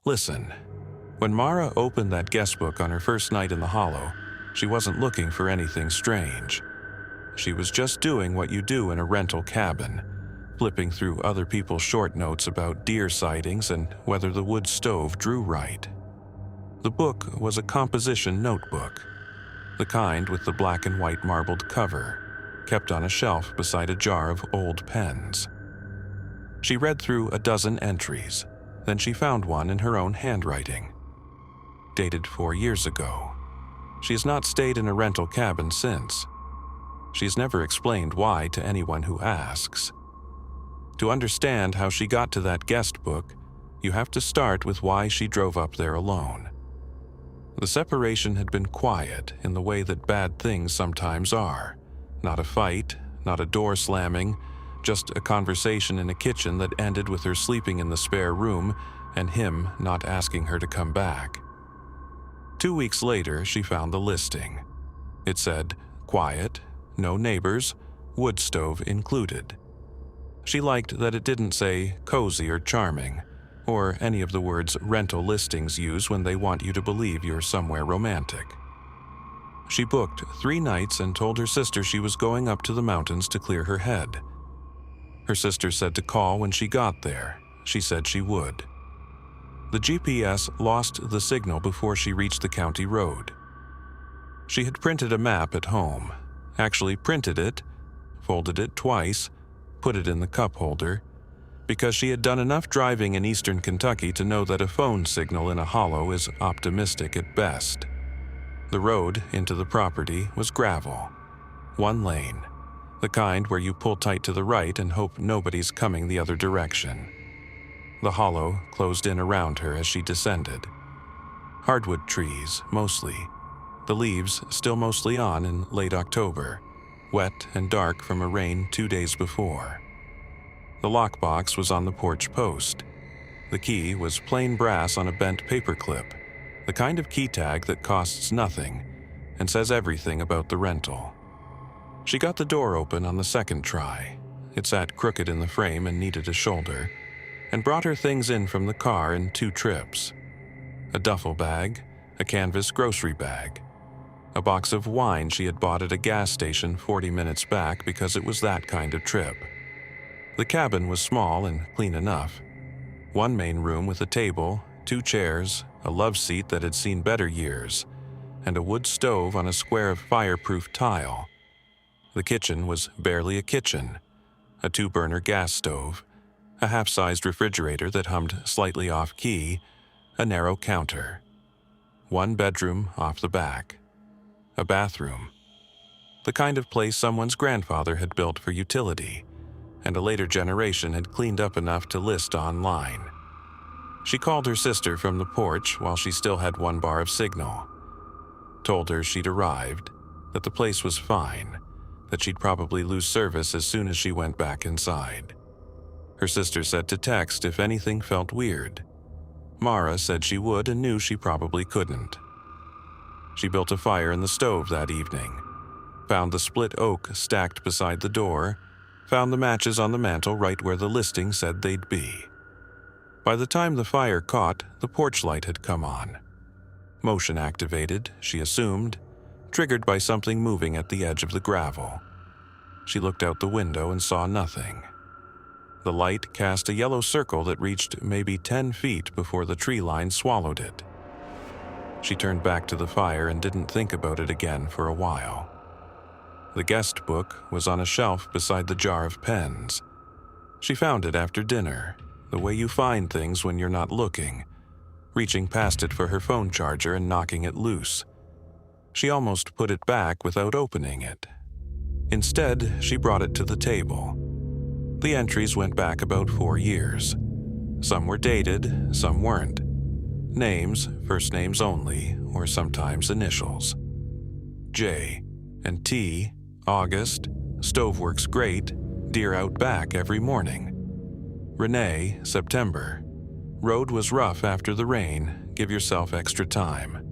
Listen, when Mara opened that guestbook on her first night in the Hollow, she wasn't looking for anything strange. She was just doing what you do in a rental cabin, flipping through other people's short notes about deer sightings and whether the wood stove drew right. The book was a composition notebook, the kind with the black and white marbled cover, kept on a shelf beside a jar of old pens. She read through a dozen entries, then she found one in her own handwriting. Dated 4 years ago. She has not stayed in a rental cabin since. She has never explained why to anyone who asks. To understand how she got to that guest book, you have to start with why she drove up there alone. The separation had been quiet in the way that bad things sometimes are. Not a fight, not a door slamming, just a conversation in a kitchen that ended with her sleeping in the spare room and him not asking her to come back. 2 weeks later, she found the listing. It said, quiet, no neighbors, wood stove included. She liked that it didn't say cozy or charming, or any of the words rental listings use when they want you to believe you're somewhere romantic. She booked 3 nights and told her sister she was going up to the mountains to clear her head. Her sister said to call when she got there. She said she would. The GPS lost the signal before she reached the county road. She had printed a map at home, actually printed it, folded it twice, put it in the cup holder, because she had done enough driving in eastern Kentucky to know that a phone signal in a hollow is optimistic at best. The road into the property was gravel, 1 lane, the kind where you pull tight to the right and hope nobody's coming the other direction. The hollow closed in around her as she descended. Hardwood trees, mostly, the leaves still mostly on in late October, wet and dark from a rain 2 days before. The lockbox was on the porch post. The key was plain brass on a bent paper clip, the kind of key tag that costs nothing and says everything about the rental. She got the door open on the second try. It sat crooked in the frame and needed a shoulder, and brought her things in from the car in 2 trips. A duffel bag, a canvas grocery bag, a box of wine she had bought at a gas station 40 minutes back because it was that kind of trip. The cabin was small and clean enough. 1 main room with a table, 2 chairs, a love seat that had seen better years, and a wood stove on a square of fireproof tile. The kitchen was barely a kitchen, a 2-burner gas stove, a half-sized refrigerator that hummed slightly off-key, a narrow counter. 1 bedroom off the back. A bathroom. The kind of place someone's grandfather had built for utility, and a later generation had cleaned up enough to list online. She called her sister from the porch while she still had 1 bar of signal. Told her she'd arrived, that the place was fine, that she'd probably lose service as soon as she went back inside. Her sister said to text if anything felt weird. Mara said she would and knew she probably couldn't. She built a fire in the stove that evening, found the split oak stacked beside the door, found the matches on the mantel right where the listing said they'd be. By the time the fire caught, the porch light had come on. Motion activated, she assumed, triggered by something moving at the edge of the gravel. She looked out the window and saw nothing. The light cast a yellow circle that reached maybe 10 feet before the tree line swallowed it. She turned back to the fire and didn't think about it again for a while. The guest book was on a shelf beside the jar of pens. She found it after dinner, the way you find things when you're not looking, reaching past it for her phone charger and knocking it loose. She almost put it back without opening it. Instead, she brought it to the table. The entries went back about 4 years. Some were dated, some weren't. Names, first names only, or sometimes initials. J and T, August, stove works great, deer out back every morning. Renee, September. Road was rough after the rain, give yourself extra time.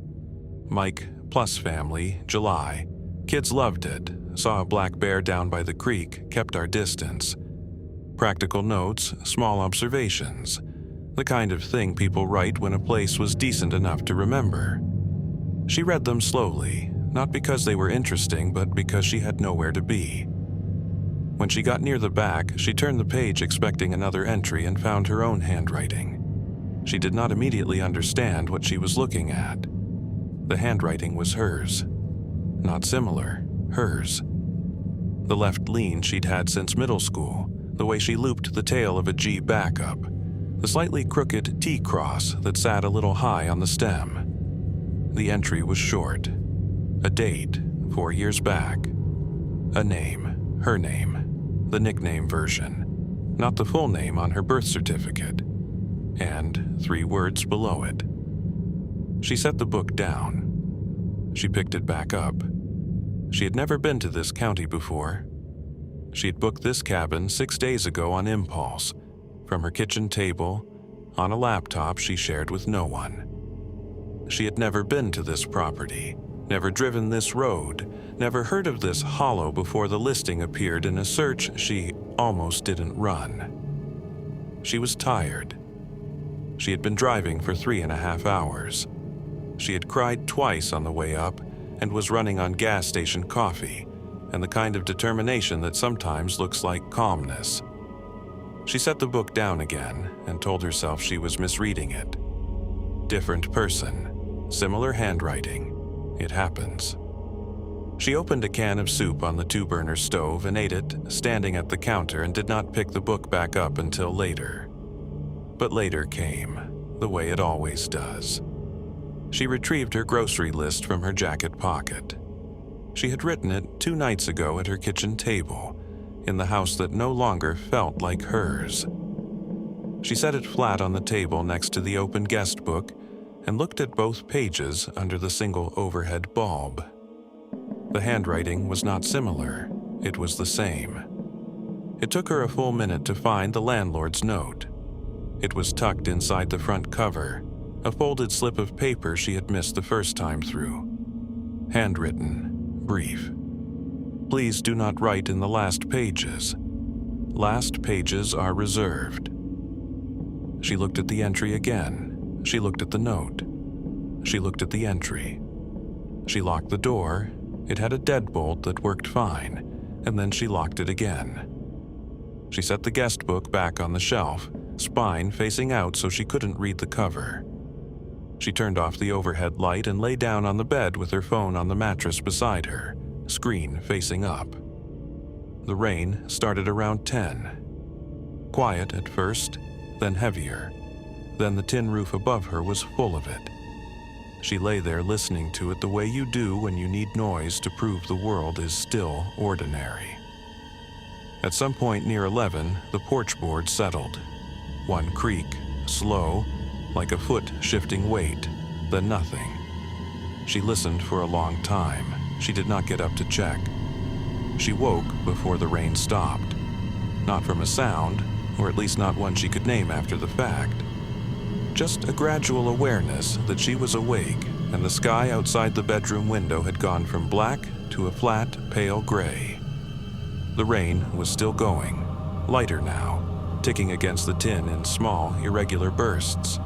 Mike, plus family, July. Kids loved it, saw a black bear down by the creek, kept our distance. Practical notes, small observations. the kind of thing people write when a place was decent enough to remember. She read them slowly, not because they were interesting, but because she had nowhere to be. When she got near the back, she turned the page expecting another entry and found her own handwriting. She did not immediately understand what she was looking at. The handwriting was hers. Not similar, hers. The left lean she'd had since middle school, the way she looped the tail of a G backup, the slightly crooked T-cross that sat a little high on the stem. The entry was short. A date, 4 years back. A name, her name, the nickname version, not the full name on her birth certificate, and 3 words below it. She set the book down. She picked it back up. She had never been to this county before. She'd booked this cabin 6 days ago on impulse, from her kitchen table, on a laptop she shared with no one. She had never been to this property, never driven this road, never heard of this hollow before the listing appeared in a search she almost didn't run. She was tired. She had been driving for 3.5 hours. She had cried twice on the way up and was running on gas station coffee and the kind of determination that sometimes looks like calmness. She set the book down again and told herself she was misreading it. Different person, similar handwriting. It happens. She opened a can of soup on the 2-burner stove and ate it, standing at the counter, and did not pick the book back up until later. But later came, the way it always does. She retrieved her grocery list from her jacket pocket. She had written it 2 nights ago at her kitchen table, in the house that no longer felt like hers. She set it flat on the table next to the open guest book and looked at both pages under the single overhead bulb. The handwriting was not similar, it was the same. It took her a full minute to find the landlord's note. It was tucked inside the front cover, a folded slip of paper she had missed the first time through. Handwritten, brief. Please do not write in the last pages. Last pages are reserved. She looked at the entry again. She looked at the note. She looked at the entry. She locked the door. It had a deadbolt that worked fine, and then she locked it again. She set the guest book back on the shelf, spine facing out so she couldn't read the cover. She turned off the overhead light and lay down on the bed with her phone on the mattress beside her, screen facing up. The rain started around 10. Quiet at first, then heavier. Then the tin roof above her was full of it. She lay there listening to it the way you do when you need noise to prove the world is still ordinary. At some point near 11, the porch board settled. One creak, slow, like a foot shifting weight, then nothing. She listened for a long time. She did not get up to check. She woke before the rain stopped. Not from a sound, or at least not one she could name after the fact. Just a gradual awareness that she was awake and the sky outside the bedroom window had gone from black to a flat, pale gray. The rain was still going, lighter now, ticking against the tin in small, irregular bursts.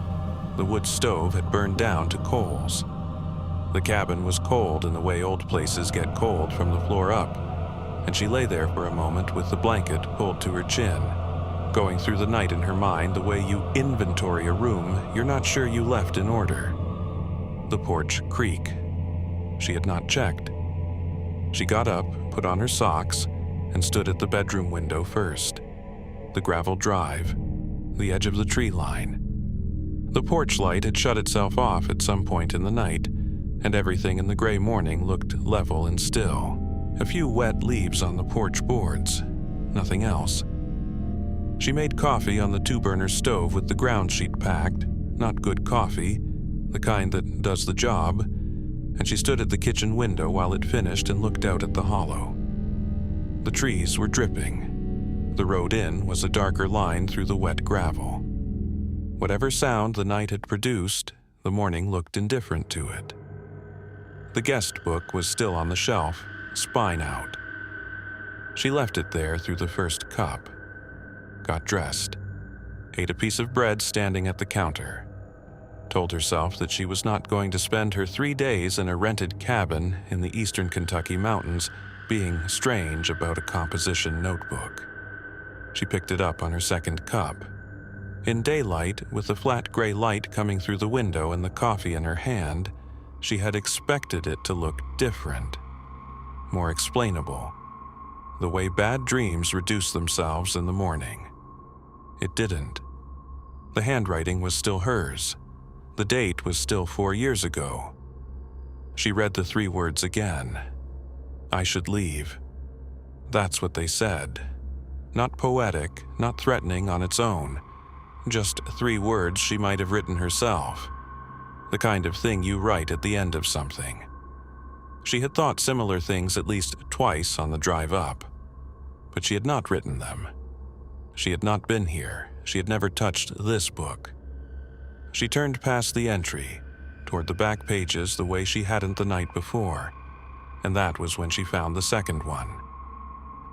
The wood stove had burned down to coals. The cabin was cold in the way old places get cold from the floor up, and she lay there for a moment with the blanket pulled to her chin, going through the night in her mind the way you inventory a room you're not sure you left in order. The porch creak. She had not checked. She got up, put on her socks, and stood at the bedroom window first. The gravel drive, the edge of the tree line. The porch light had shut itself off at some point in the night, and everything in the gray morning looked level and still. A few wet leaves on the porch boards, nothing else. She made coffee on the 2-burner stove with the ground sheet packed, not good coffee, the kind that does the job, and she stood at the kitchen window while it finished and looked out at the hollow. The trees were dripping. The road in was a darker line through the wet gravel. Whatever sound the night had produced, the morning looked indifferent to it. The guest book was still on the shelf, spine out. She left it there through the first cup, got dressed. ate a piece of bread standing at the counter, told herself that she was not going to spend her 3 days in a rented cabin in the eastern Kentucky mountains being strange about a composition notebook. She picked it up on her second cup. In daylight, with the flat gray light coming through the window and the coffee in her hand, she had expected it to look different, more explainable, the way bad dreams reduce themselves in the morning. It didn't. The handwriting was still hers. The date was still 4 years ago. She read the 3 words again. I should leave. That's what they said. Not poetic, not threatening on its own. Just 3 words she might have written herself. The kind of thing you write at the end of something. She had thought similar things at least twice on the drive up, but she had not written them. She had not been here. She had never touched this book. She turned past the entry, toward the back pages the way she hadn't the night before, and that was when she found the second one.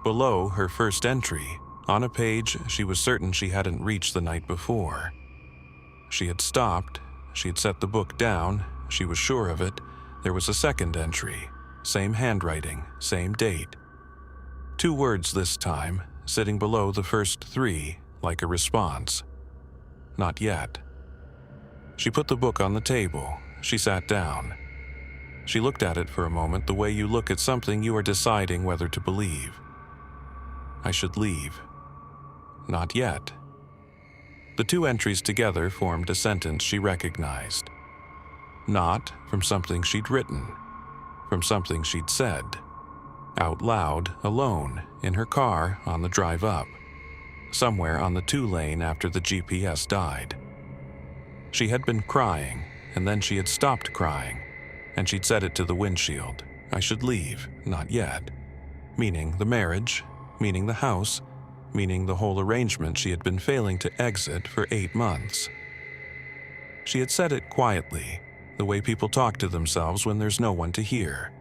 Below her first entry, on a page she was certain she hadn't reached the night before. She had stopped, she had set the book down, she was sure of it. There was a second entry, same handwriting, same date. 2 words this time, sitting below the first 3, like a response. Not yet. She put the book on the table. She sat down. She looked at it for a moment the way you look at something you are deciding whether to believe. I should leave. Not yet. The 2 entries together formed a sentence she recognized. Not from something she'd written, from something she'd said. Out loud, alone, in her car on the drive up. Somewhere on the 2-lane after the GPS died. She had been crying, and then she had stopped crying, and she'd said it to the windshield. I should leave, not yet. Meaning the marriage, meaning the house, meaning the whole arrangement she had been failing to exit for 8 months. She had said it quietly, the way people talk to themselves when there's no one to hear.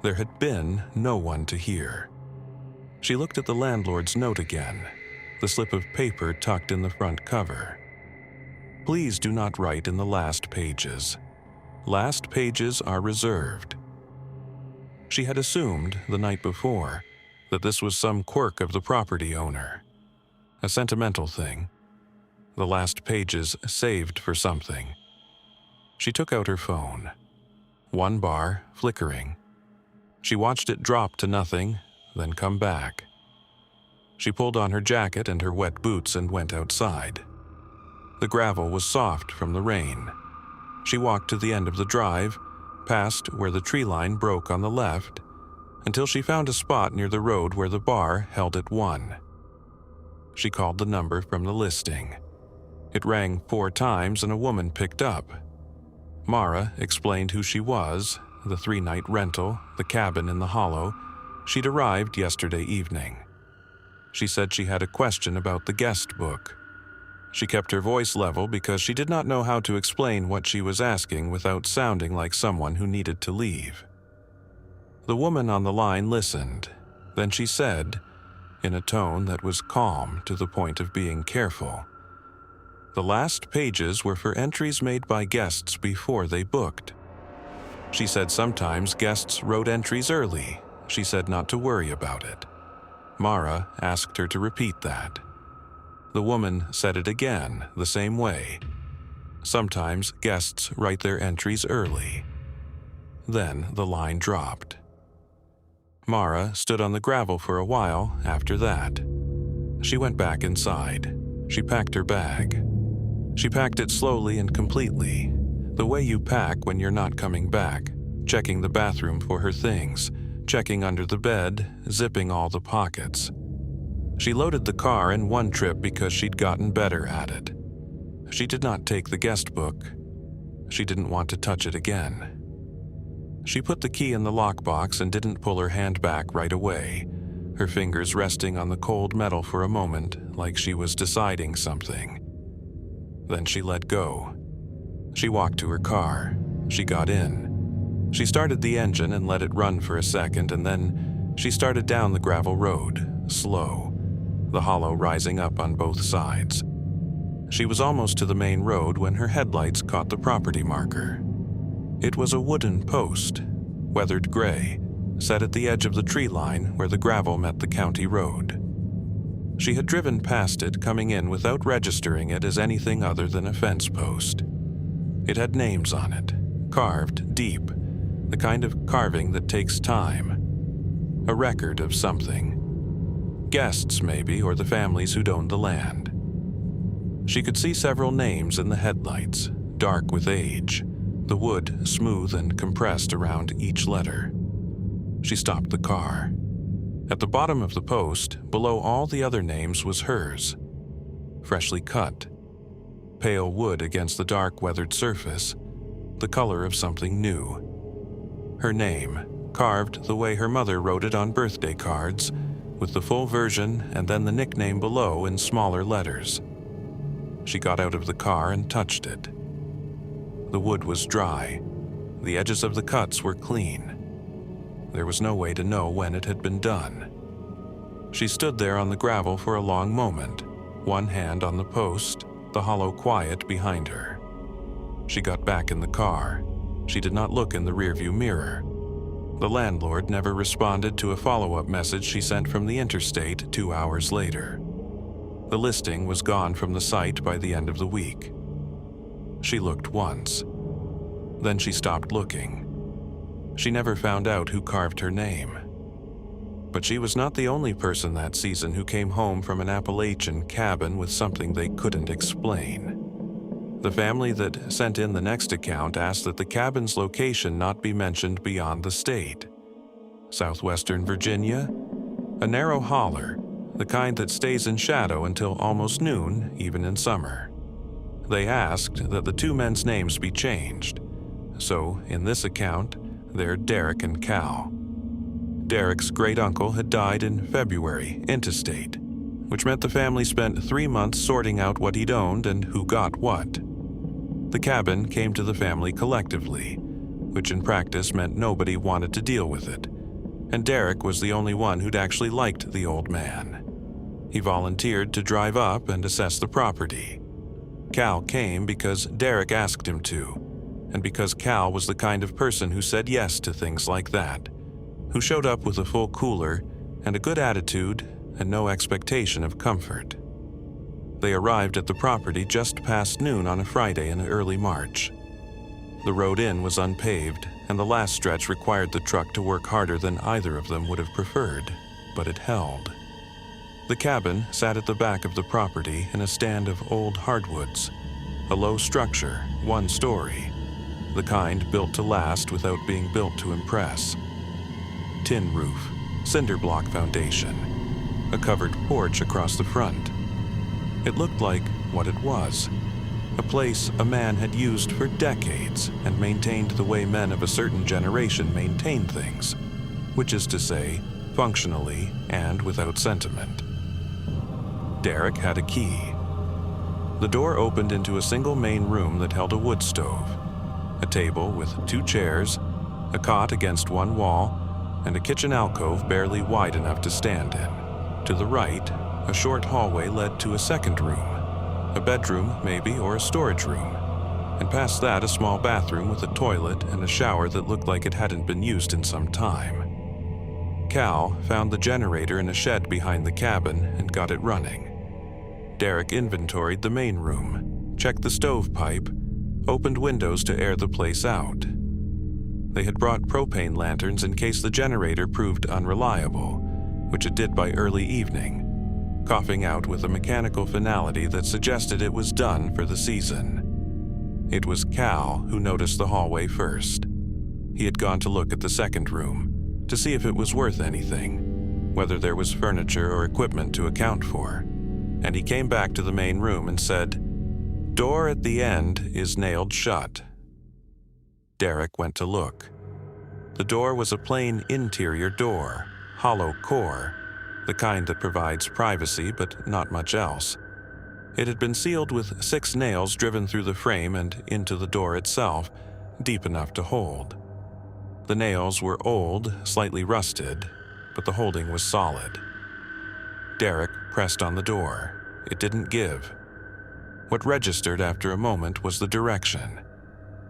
There had been no one to hear. She looked at the landlord's note again, the slip of paper tucked in the front cover. Please do not write in the last pages. Last pages are reserved. She had assumed the night before that this was some quirk of the property owner, a sentimental thing. The last pages saved for something. She took out her phone. 1 bar, flickering. She watched it drop to nothing, then come back. She pulled on her jacket and her wet boots and went outside. The gravel was soft from the rain. She walked to the end of the drive, past where the tree line broke on the left, until she found a spot near the road where the bar held at 1. She called the number from the listing. It rang 4 times and a woman picked up. Mara explained who she was, the 3-night rental, the cabin in the hollow. She'd arrived yesterday evening. She said she had a question about the guest book. She kept her voice level because she did not know how to explain what she was asking without sounding like someone who needed to leave. The woman on the line listened. Then she said, in a tone that was calm to the point of being careful, the last pages were for entries made by guests before they booked. She said sometimes guests wrote entries early. She said not to worry about it. Mara asked her to repeat that. The woman said it again, the same way. Sometimes guests write their entries early. Then the line dropped. Mara stood on the gravel for a while after that. She went back inside. She packed her bag. She packed it slowly and completely, the way you pack when you're not coming back, checking the bathroom for her things, checking under the bed, zipping all the pockets. She loaded the car in one trip because she'd gotten better at it. She did not take the guest book. She didn't want to touch it again. She put the key in the lockbox and didn't pull her hand back right away, her fingers resting on the cold metal for a moment like she was deciding something. Then she let go. She walked to her car. She got in. She started the engine and let it run for a second, and then she started down the gravel road, slow, the hollow rising up on both sides. She was almost to the main road when her headlights caught the property marker. It was a wooden post, weathered gray, set at the edge of the tree line where the gravel met the county road. She had driven past it coming in without registering it as anything other than a fence post. It had names on it, carved deep, the kind of carving that takes time. A record of something. Guests, maybe, or the families who'd owned the land. She could see several names in the headlights, dark with age, the wood smooth and compressed around each letter. She stopped the car. At the bottom of the post, below all the other names, was hers. Freshly cut. Pale wood against the dark weathered surface, the color of something new. Her name, carved the way her mother wrote it on birthday cards, with the full version and then the nickname below in smaller letters. She got out of the car and touched it. The wood was dry. The edges of the cuts were clean. There was no way to know when it had been done. She stood there on the gravel for a long moment, one hand on the post, the hollow quiet behind her. She got back in the car. She did not look in the rearview mirror. The landlord never responded to a follow-up message she sent from the interstate 2 hours later. The listing was gone from the site by the end of the week. She looked once. Then she stopped looking. She never found out who carved her name. But she was not the only person that season who came home from an Appalachian cabin with something they couldn't explain. The family that sent in the next account asked that the cabin's location not be mentioned beyond the state. Southwestern Virginia? A narrow holler, the kind that stays in shadow until almost noon, even in summer. They asked that the two men's names be changed. So, in this account, they're Derek and Cal. Derek's great-uncle had died in February, intestate, which meant the family spent 3 months sorting out what he'd owned and who got what. The cabin came to the family collectively, which in practice meant nobody wanted to deal with it, and Derek was the only one who'd actually liked the old man. He volunteered to drive up and assess the property. Cal came because Derek asked him to, and because Cal was the kind of person who said yes to things like that, who showed up with a full cooler and a good attitude and no expectation of comfort. They arrived at the property just past noon on a Friday in early March. The road in was unpaved, and the last stretch required the truck to work harder than either of them would have preferred, but it held. The cabin sat at the back of the property in a stand of old hardwoods, a low structure, 1 story, the kind built to last without being built to impress. Tin roof, cinder block foundation, a covered porch across the front. It looked like what it was, a place a man had used for decades and maintained the way men of a certain generation maintain things, which is to say, functionally and without sentiment. Derek had a key. The door opened into a single main room that held a wood stove, a table with 2 chairs, a cot against one wall, and a kitchen alcove barely wide enough to stand in. To the right, a short hallway led to a second room, a bedroom maybe, or a storage room, and past that a small bathroom with a toilet and a shower that looked like it hadn't been used in some time. Cal found the generator in a shed behind the cabin and got it running. Derek inventoried the main room, checked the stovepipe, opened windows to air the place out. They had brought propane lanterns in case the generator proved unreliable, which it did by early evening, coughing out with a mechanical finality that suggested it was done for the season. It was Cal who noticed the hallway first. He had gone to look at the second room, to see if it was worth anything, whether there was furniture or equipment to account for, and he came back to the main room and said, "Door at the end is nailed shut." Derek went to look. The door was a plain interior door, hollow core, the kind that provides privacy but not much else. It had been sealed with 6 nails driven through the frame and into the door itself, deep enough to hold. The nails were old, slightly rusted, but the holding was solid. Derek pressed on the door. It didn't give. What registered after a moment was the direction.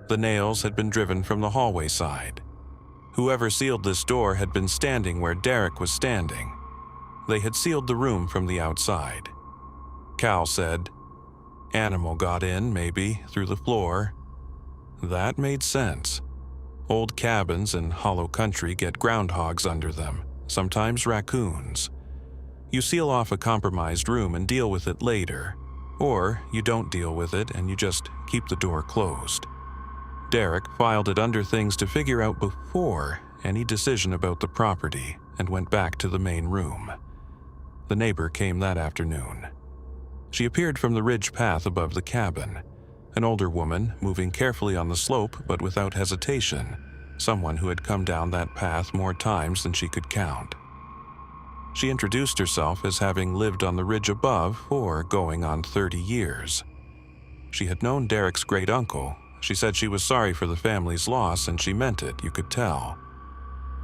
The nails had been driven from the hallway side. Whoever sealed this door had been standing where Derek was standing. They had sealed the room from the outside. Cal said, "Animal got in, maybe, through the floor." That made sense. Old cabins in hollow country get groundhogs under them, sometimes raccoons. You seal off a compromised room and deal with it later, or you don't deal with it and you just keep the door closed. Derek filed it under things to figure out before any decision about the property and went back to the main room. The neighbor came that afternoon. She appeared from the ridge path above the cabin, an older woman moving carefully on the slope but without hesitation, someone who had come down that path more times than she could count. She introduced herself as having lived on the ridge above for going on 30 years. She had known Derek's great-uncle. She said she was sorry for the family's loss, and she meant it, you could tell.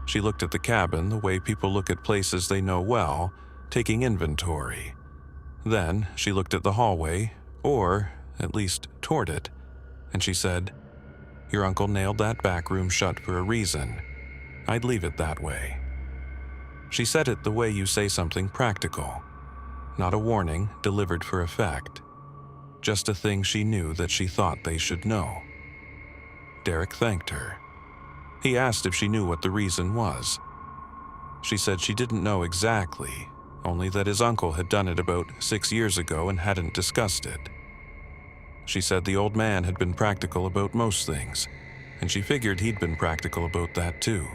She looked at the cabin the way people look at places they know well, taking inventory. Then she looked at the hallway, or at least toward it, and she said, "Your uncle nailed that back room shut for a reason. I'd leave it that way." She said it the way you say something practical, not a warning delivered for effect, just a thing she knew that she thought they should know. Derek thanked her. He asked if she knew what the reason was. She said she didn't know exactly, only that his uncle had done it about 6 years ago and hadn't discussed it. She said the old man had been practical about most things, and she figured he'd been practical about that too.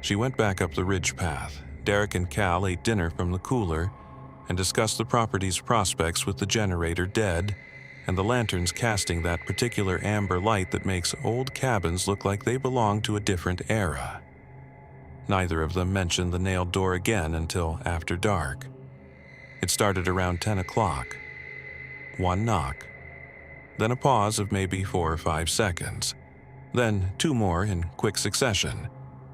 She went back up the ridge path. Derek and Cal ate dinner from the cooler and discussed the property's prospects with the generator dead and the lanterns casting that particular amber light that makes old cabins look like they belong to a different era. Neither of them mentioned the nailed door again until after dark. It started around 10 o'clock. One knock. Then a pause of maybe 4 or 5 seconds. Then 2 more in quick succession,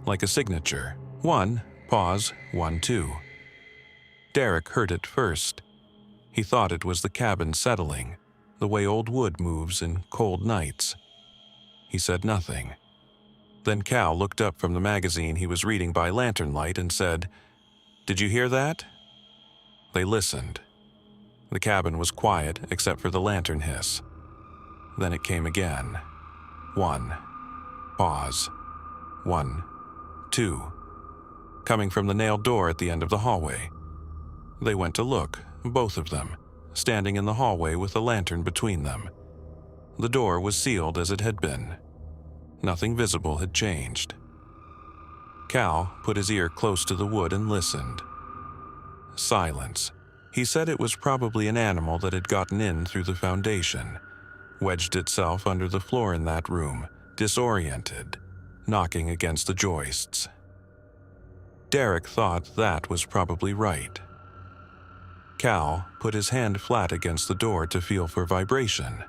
like a signature. 1, pause, 1, 2. Derek heard it first. He thought it was the cabin settling, the way old wood moves in cold nights. He said nothing. Then Cal looked up from the magazine he was reading by lantern light and said, "Did you hear that?" They listened. The cabin was quiet except for the lantern hiss. Then it came again. 1, pause, 1, 2, coming from the nailed door at the end of the hallway. They went to look, both of them, standing in the hallway with a lantern between them. The door was sealed as it had been. Nothing visible had changed. Cal put his ear close to the wood and listened. Silence. He said it was probably an animal that had gotten in through the foundation, wedged itself under the floor in that room, disoriented, knocking against the joists. Derek thought that was probably right. Cal put his hand flat against the door to feel for vibration.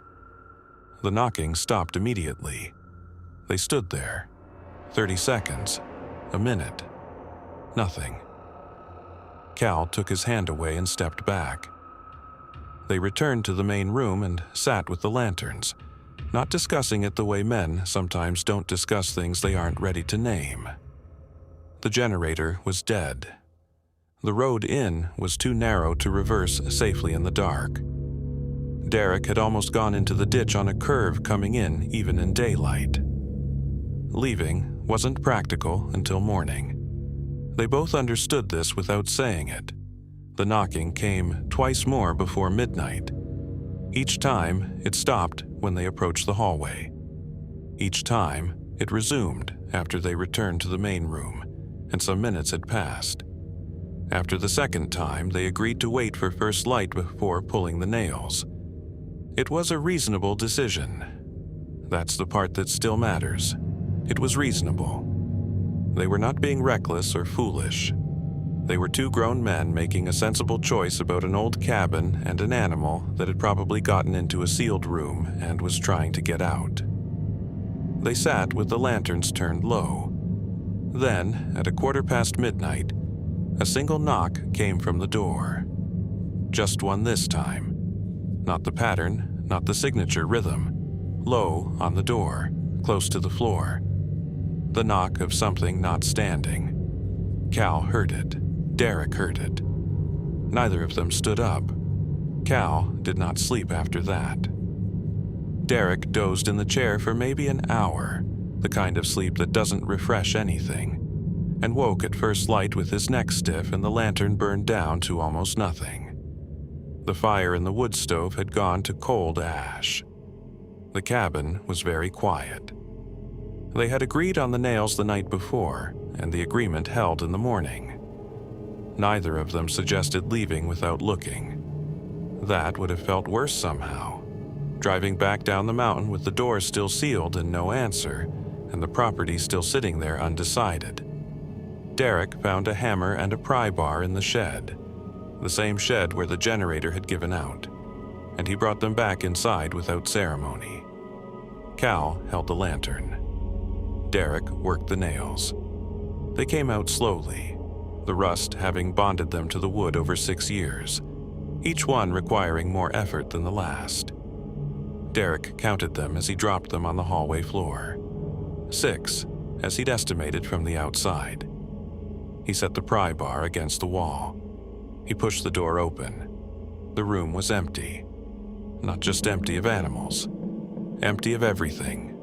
The knocking stopped immediately. They stood there. 30 seconds. A minute. Nothing. Cal took his hand away and stepped back. They returned to the main room and sat with the lanterns, not discussing it the way men sometimes don't discuss things they aren't ready to name. The generator was dead. The road in was too narrow to reverse safely in the dark. Derek had almost gone into the ditch on a curve coming in even in daylight. Leaving wasn't practical until morning. They both understood this without saying it. The knocking came twice more before midnight. Each time, it stopped when they approached the hallway. Each time, it resumed after they returned to the main room, and some minutes had passed. After the second time, they agreed to wait for first light before pulling the nails. It was a reasonable decision. That's the part that still matters. It was reasonable. They were not being reckless or foolish. They were 2 grown men making a sensible choice about an old cabin and an animal that had probably gotten into a sealed room and was trying to get out. They sat with the lanterns turned low. Then, at 1:15 midnight, a single knock came from the door. Just one this time. Not the pattern, not the signature rhythm. Low on the door, close to the floor. The knock of something not standing. Cal heard it. Derek heard it. Neither of them stood up. Cal did not sleep after that. Derek dozed in the chair for maybe an hour, the kind of sleep that doesn't refresh anything, and woke at first light with his neck stiff and the lantern burned down to almost nothing. The fire in the wood stove had gone to cold ash. The cabin was very quiet. They had agreed on the nails the night before, and the agreement held in the morning. Neither of them suggested leaving without looking. That would have felt worse somehow. Driving back down the mountain with the door still sealed and no answer, and the property still sitting there undecided. Derek found a hammer and a pry bar in the shed, the same shed where the generator had given out, and he brought them back inside without ceremony. Cal held the lantern. Derek worked the nails. They came out slowly, the rust having bonded them to the wood over 6 years, each one requiring more effort than the last. Derek counted them as he dropped them on the hallway floor. 6, as he'd estimated from the outside. He set the pry bar against the wall. He pushed the door open. The room was empty. Not just empty of animals. Empty of everything.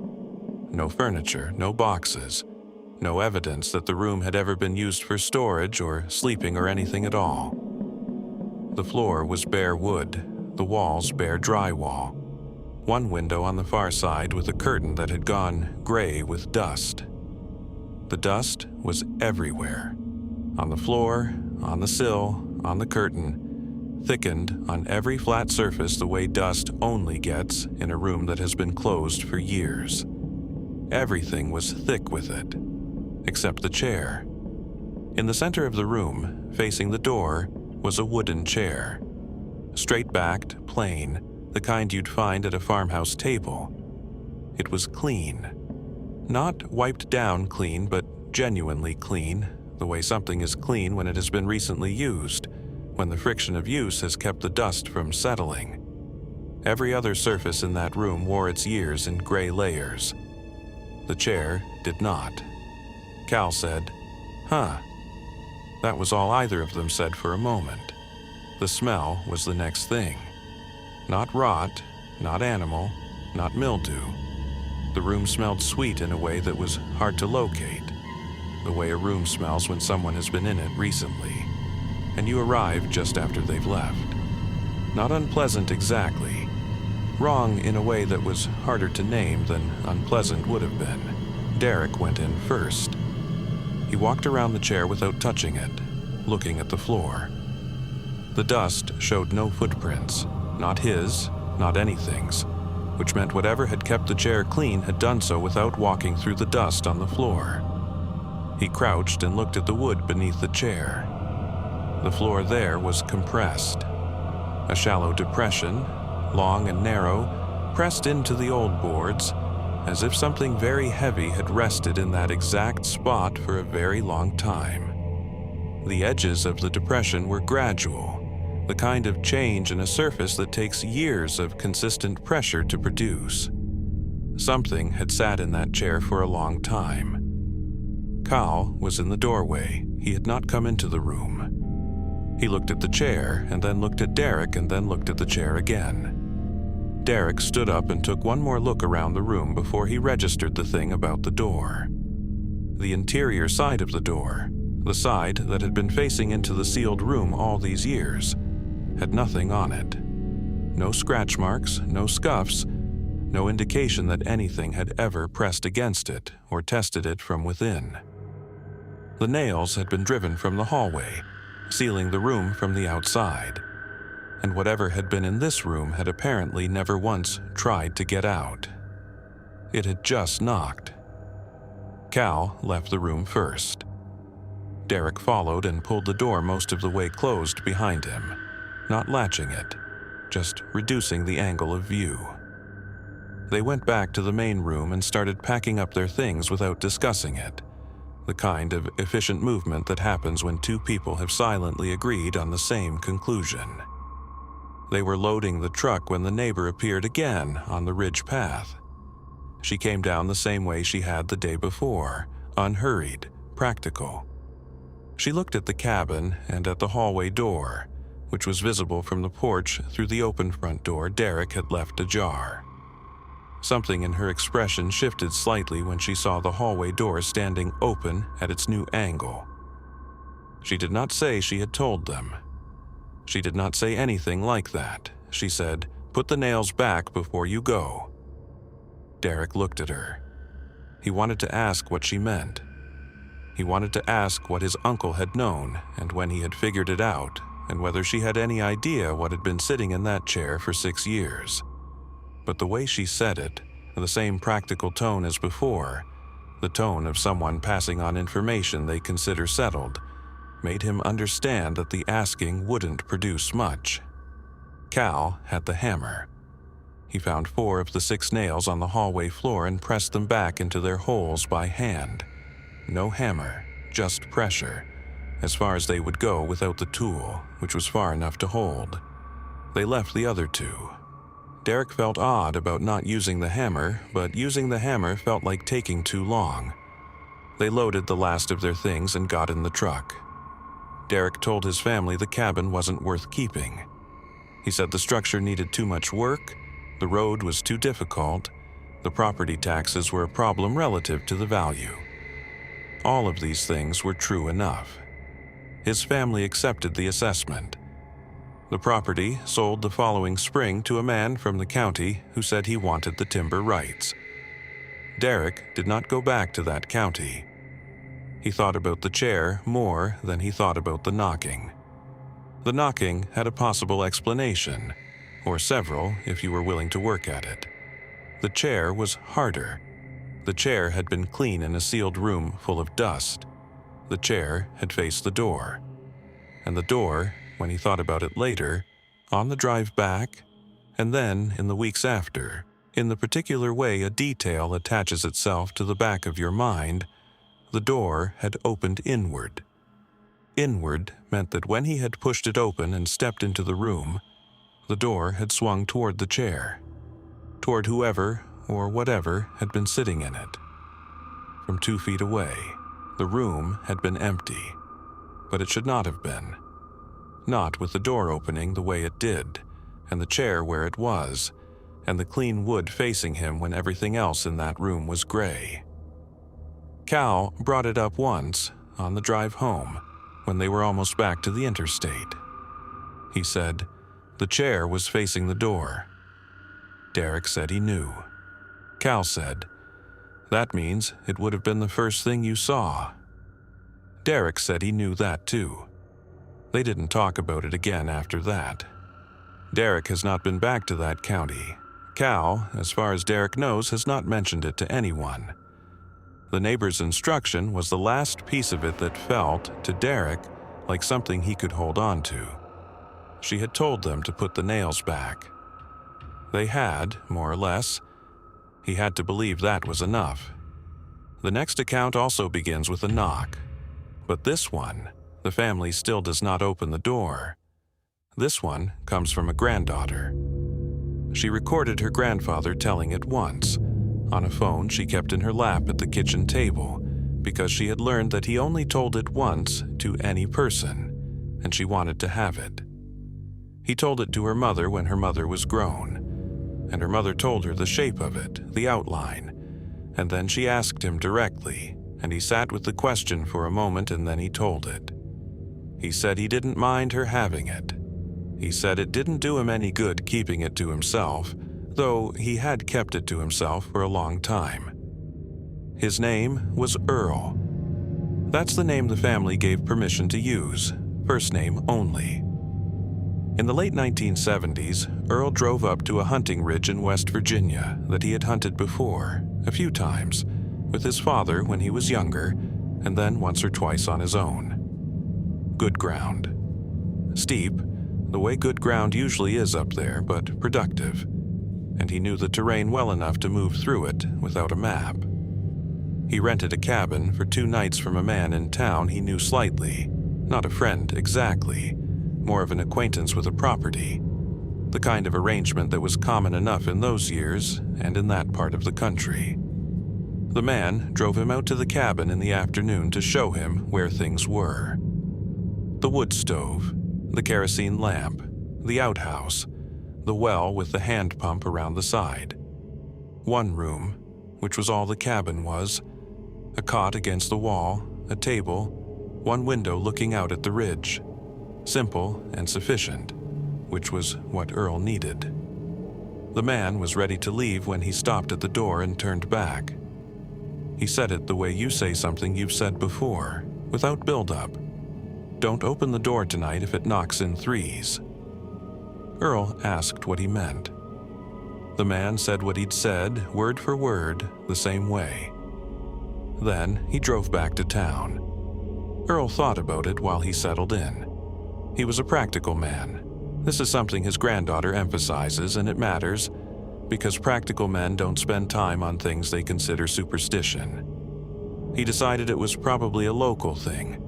No furniture, no boxes. No evidence that the room had ever been used for storage or sleeping or anything at all. The floor was bare wood, the walls bare drywall. One window on the far side with a curtain that had gone gray with dust. The dust was everywhere. On the floor, on the sill, on the curtain, thickened on every flat surface the way dust only gets in a room that has been closed for years. Everything was thick with it, except the chair. In the center of the room, facing the door, was a wooden chair. Straight-backed, plain, the kind you'd find at a farmhouse table. It was clean. Not wiped down clean, but genuinely clean, the way something is clean when it has been recently used, when the friction of use has kept the dust from settling. Every other surface in that room wore its years in gray layers. The chair did not. Cal said, "Huh." That was all either of them said for a moment. The smell was the next thing. Not rot, not animal, not mildew. The room smelled sweet in a way that was hard to locate, the way a room smells when someone has been in it recently, and you arrive just after they've left. Not unpleasant exactly. Wrong in a way that was harder to name than unpleasant would have been. Derek went in first. He walked around the chair without touching it, looking at the floor. The dust showed no footprints, not his, not anything's, which meant whatever had kept the chair clean had done so without walking through the dust on the floor. He crouched and looked at the wood beneath the chair. The floor there was compressed. A shallow depression, long and narrow, pressed into the old boards, as if something very heavy had rested in that exact spot for a very long time. The edges of the depression were gradual, the kind of change in a surface that takes years of consistent pressure to produce. Something had sat in that chair for a long time. Cal was in the doorway. He had not come into the room. He looked at the chair, and then looked at Derek, and then looked at the chair again. Derek stood up and took one more look around the room before he registered the thing about the door. The interior side of the door, the side that had been facing into the sealed room all these years, had nothing on it. No scratch marks, no scuffs, no indication that anything had ever pressed against it or tested it from within. The nails had been driven from the hallway, sealing the room from the outside, and whatever had been in this room had apparently never once tried to get out. It had just knocked. Cal left the room first. Derek followed and pulled the door most of the way closed behind him, not latching it, just reducing the angle of view. They went back to the main room and started packing up their things without discussing it, the kind of efficient movement that happens when two people have silently agreed on the same conclusion. They were loading the truck when the neighbor appeared again on the ridge path. She came down the same way she had the day before, unhurried, practical. She looked at the cabin and at the hallway door, which was visible from the porch through the open front door Derek had left ajar. Something in her expression shifted slightly when she saw the hallway door standing open at its new angle. She did not say she had told them. She did not say anything like that. She said, "Put the nails back before you go." Derek looked at her. He wanted to ask what she meant. He wanted to ask what his uncle had known and when he had figured it out, and whether she had any idea what had been sitting in that chair for 6 years. But the way she said it, the same practical tone as before, the tone of someone passing on information they consider settled, made him understand that the asking wouldn't produce much. Cal had the hammer. He found 4 of the 6 nails on the hallway floor and pressed them back into their holes by hand. No hammer, just pressure, as far as they would go without the tool, which was far enough to hold. They left the other 2. Derek felt odd about not using the hammer, but using the hammer felt like taking too long. They loaded the last of their things and got in the truck. Derek told his family the cabin wasn't worth keeping. He said the structure needed too much work, the road was too difficult, the property taxes were a problem relative to the value. All of these things were true enough. His family accepted the assessment. The property sold the following spring to a man from the county who said he wanted the timber rights. Derek did not go back to that county. He thought about the chair more than he thought about the knocking. The knocking had a possible explanation, or several if you were willing to work at it. The chair was harder. The chair had been clean in a sealed room full of dust. The chair had faced the door. And the door, when he thought about it later, on the drive back, and then in the weeks after, in the particular way a detail attaches itself to the back of your mind, the door had opened inward. Inward meant that when he had pushed it open and stepped into the room, the door had swung toward the chair, toward whoever or whatever had been sitting in it. From 2 feet away, the room had been empty, but it should not have been. Not with the door opening the way it did, and the chair where it was, and the clean wood facing him when everything else in that room was gray. Cal brought it up once, on the drive home, when they were almost back to the interstate. He said, the chair was facing the door. Derek said he knew. Cal said, that means it would have been the first thing you saw. Derek said he knew that too. They didn't talk about it again after that. Derek has not been back to that county. Cal, as far as Derek knows, has not mentioned it to anyone. The neighbor's instruction was the last piece of it that felt, to Derek, like something he could hold on to. She had told them to put the nails back. They had, more or less. He had to believe that was enough. The next account also begins with a knock. But this one, the family still does not open the door. This one comes from a granddaughter. She recorded her grandfather telling it once, on a phone she kept in her lap at the kitchen table, because she had learned that he only told it once to any person, and she wanted to have it. He told it to her mother when her mother was grown, and her mother told her the shape of it, the outline, and then she asked him directly, and he sat with the question for a moment and then he told it. He said he didn't mind her having it. He said it didn't do him any good keeping it to himself, though he had kept it to himself for a long time. His name was Earl. That's the name the family gave permission to use, first name only. In the late 1970s, Earl drove up to a hunting ridge in West Virginia that he had hunted before, a few times, with his father when he was younger, and then once or twice on his own. Good ground. Steep, the way good ground usually is up there, but productive, and he knew the terrain well enough to move through it without a map. He rented a cabin for 2 nights from a man in town he knew slightly, not a friend exactly, more of an acquaintance with a property. the kind of arrangement that was common enough in those years and in that part of the country. The man drove him out to the cabin in the afternoon to show him where things were. The wood stove, the kerosene lamp, the outhouse, the well with the hand pump around the side. One room, which was all the cabin was, a cot against the wall, a table, one window looking out at the ridge. Simple and sufficient, which was what Earl needed. The man was ready to leave when he stopped at the door and turned back. He said it the way you say something you've said before, without build-up. "Don't open the door tonight if it knocks in threes." Earl asked what he meant. The man said what he'd said, word for word, the same way. Then he drove back to town. Earl thought about it while he settled in. He was a practical man. This is something his granddaughter emphasizes, and it matters, because practical men don't spend time on things they consider superstition. He decided it was probably a local thing,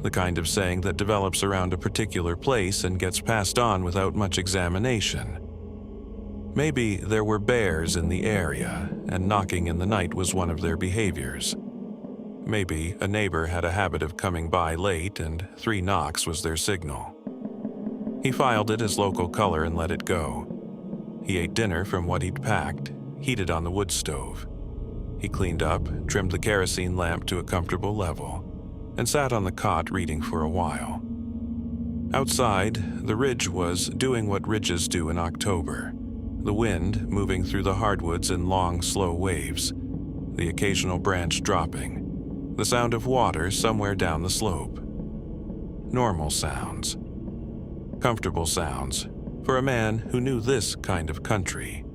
the kind of saying that develops around a particular place and gets passed on without much examination. Maybe there were bears in the area, and knocking in the night was one of their behaviors. Maybe a neighbor had a habit of coming by late, and 3 knocks was their signal. He filed it as local color and let it go. He ate dinner from what he'd packed, heated on the wood stove. He cleaned up, trimmed the kerosene lamp to a comfortable level, and sat on the cot reading for a while. Outside, the ridge was doing what ridges do in October. The wind moving through the hardwoods in long, slow waves, the occasional branch dropping, the sound of water somewhere down the slope. Normal sounds. Comfortable sounds for a man who knew this kind of country.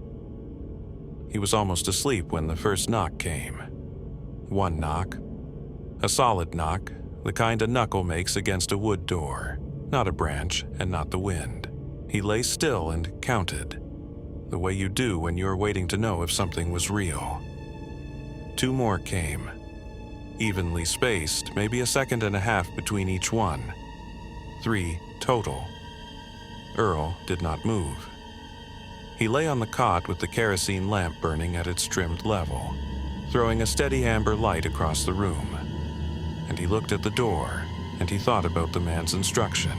He was almost asleep when the first knock came. One knock. A solid knock, the kind a knuckle makes against a wood door, not a branch and not the wind. He lay still and counted, the way you do when you're waiting to know if something was real. 2 more came, evenly spaced, maybe a second and a half between each one. 3 total. Earl did not move. He lay on the cot with the kerosene lamp burning at its trimmed level, throwing a steady amber light across the room. And he looked at the door, and he thought about the man's instruction.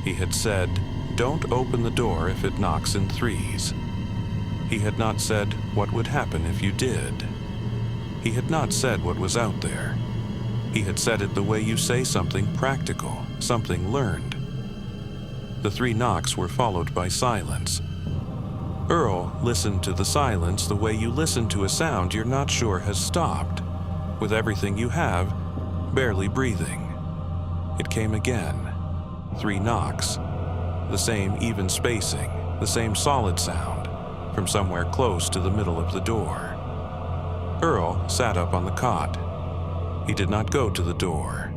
He had said, "Don't open the door if it knocks in threes." He had not said what would happen if you did. He had not said what was out there. He had said it the way you say something practical, something learned. The 3 knocks were followed by silence. Earl listened to the silence the way you listen to a sound you're not sure has stopped, with everything you have barely breathing. It came again. 3 knocks. The same even spacing, the same solid sound, from somewhere close to the middle of the door. Earl sat up on the cot. He did not go to the door.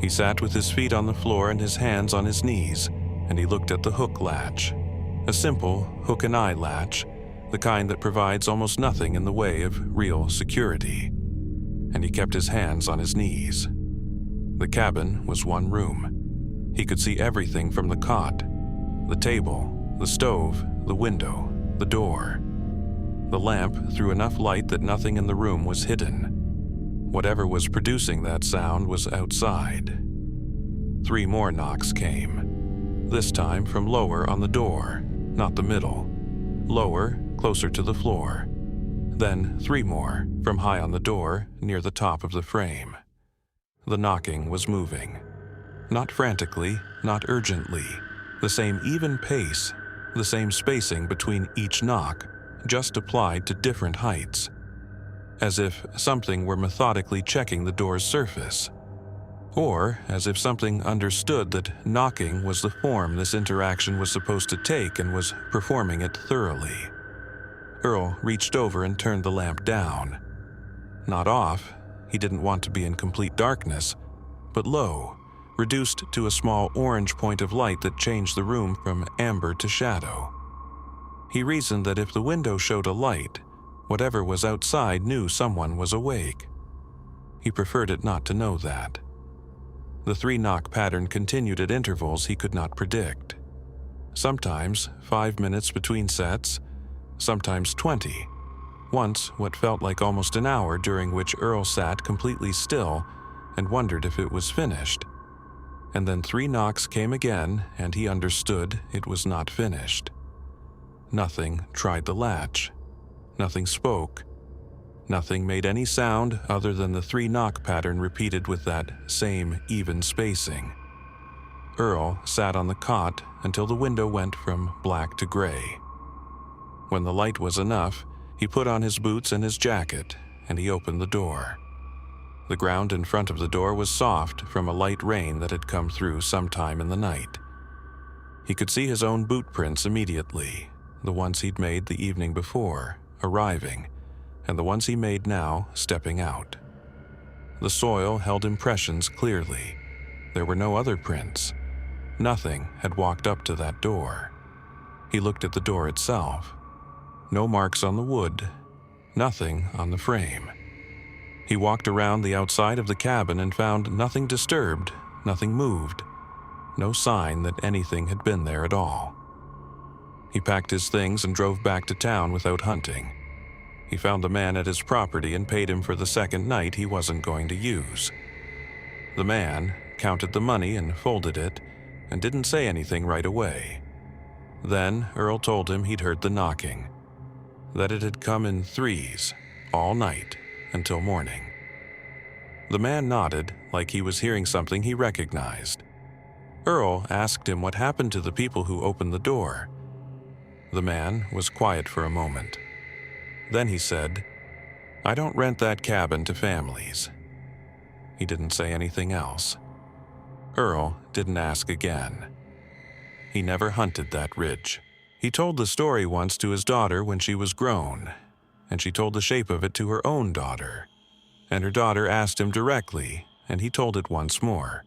He sat with his feet on the floor and his hands on his knees, and he looked at the hook latch. A simple hook and eye latch, the kind that provides almost nothing in the way of real security. And he kept his hands on his knees. The cabin was one room. He could see everything from the cot, the table, the stove, the window, the door. The lamp threw enough light that nothing in the room was hidden. Whatever was producing that sound was outside. 3 more knocks came. This time from lower on the door, not the middle. Lower, closer to the floor. Then 3 more, from high on the door, near the top of the frame. The knocking was moving. Not frantically, not urgently. The same even pace, the same spacing between each knock, just applied to different heights. As if something were methodically checking the door's surface. Or as if something understood that knocking was the form this interaction was supposed to take and was performing it thoroughly. Earl reached over and turned the lamp down. Not off, he didn't want to be in complete darkness, but low, reduced to a small orange point of light that changed the room from amber to shadow. He reasoned that if the window showed a light, whatever was outside knew someone was awake. He preferred it not to know that. The 3 knock pattern continued at intervals he could not predict. Sometimes 5 minutes between sets, sometimes 20. Once, what felt like almost an hour, during which Earl sat completely still and wondered if it was finished. And then 3 knocks came again, and he understood it was not finished. Nothing tried the latch. Nothing spoke. Nothing made any sound other than the 3 knock pattern repeated with that same even spacing. Earl sat on the cot until the window went from black to gray. When the light was enough, he put on his boots and his jacket, and he opened the door. The ground in front of the door was soft from a light rain that had come through sometime in the night. He could see his own boot prints immediately, the ones he'd made the evening before, arriving, and the ones he made now, stepping out. The soil held impressions clearly. There were no other prints. Nothing had walked up to that door. He looked at the door itself. No marks on the wood, nothing on the frame. He walked around the outside of the cabin and found nothing disturbed, nothing moved, no sign that anything had been there at all. He packed his things and drove back to town without hunting. He found the man at his property and paid him for the second night he wasn't going to use. The man counted the money and folded it and didn't say anything right away. Then Earl told him he'd heard the knocking, that it had come in threes all night until morning. The man nodded like he was hearing something he recognized. Earl asked him what happened to the people who opened the door. The man was quiet for a moment. Then he said, "I don't rent that cabin to families." He didn't say anything else. Earl didn't ask again. He never hunted that ridge. He told the story once to his daughter when she was grown, and she told the shape of it to her own daughter. And her daughter asked him directly, and he told it once more,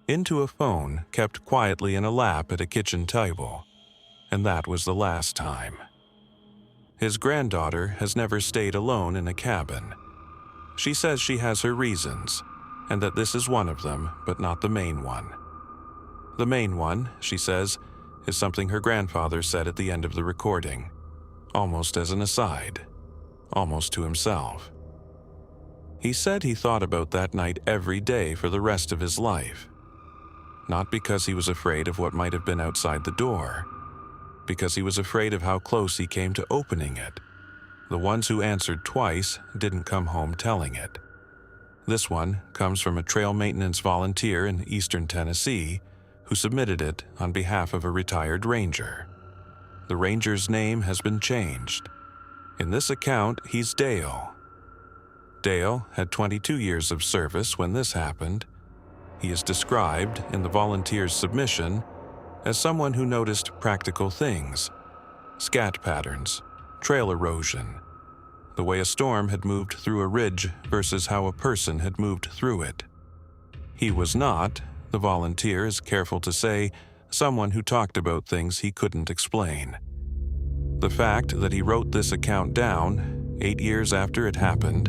into a phone kept quietly in a lap at a kitchen table, and that was the last time. His granddaughter has never stayed alone in a cabin. She says she has her reasons, and that this is one of them, but not the main one. The main one, she says, is something her grandfather said at the end of the recording, almost as an aside, almost to himself. He said he thought about that night every day for the rest of his life. Not because he was afraid of what might have been outside the door, because he was afraid of how close he came to opening it. The ones who answered twice didn't come home telling it. This one comes from a trail maintenance volunteer in eastern Tennessee who submitted it on behalf of a retired ranger. The ranger's name has been changed. In this account, he's Dale. Dale had 22 years of service when this happened. He is described in the volunteer's submission as someone who noticed practical things, scat patterns, trail erosion, the way a storm had moved through a ridge versus how a person had moved through it. He was not, the volunteer is careful to say, someone who talked about things he couldn't explain. The fact that he wrote this account down 8 years after it happened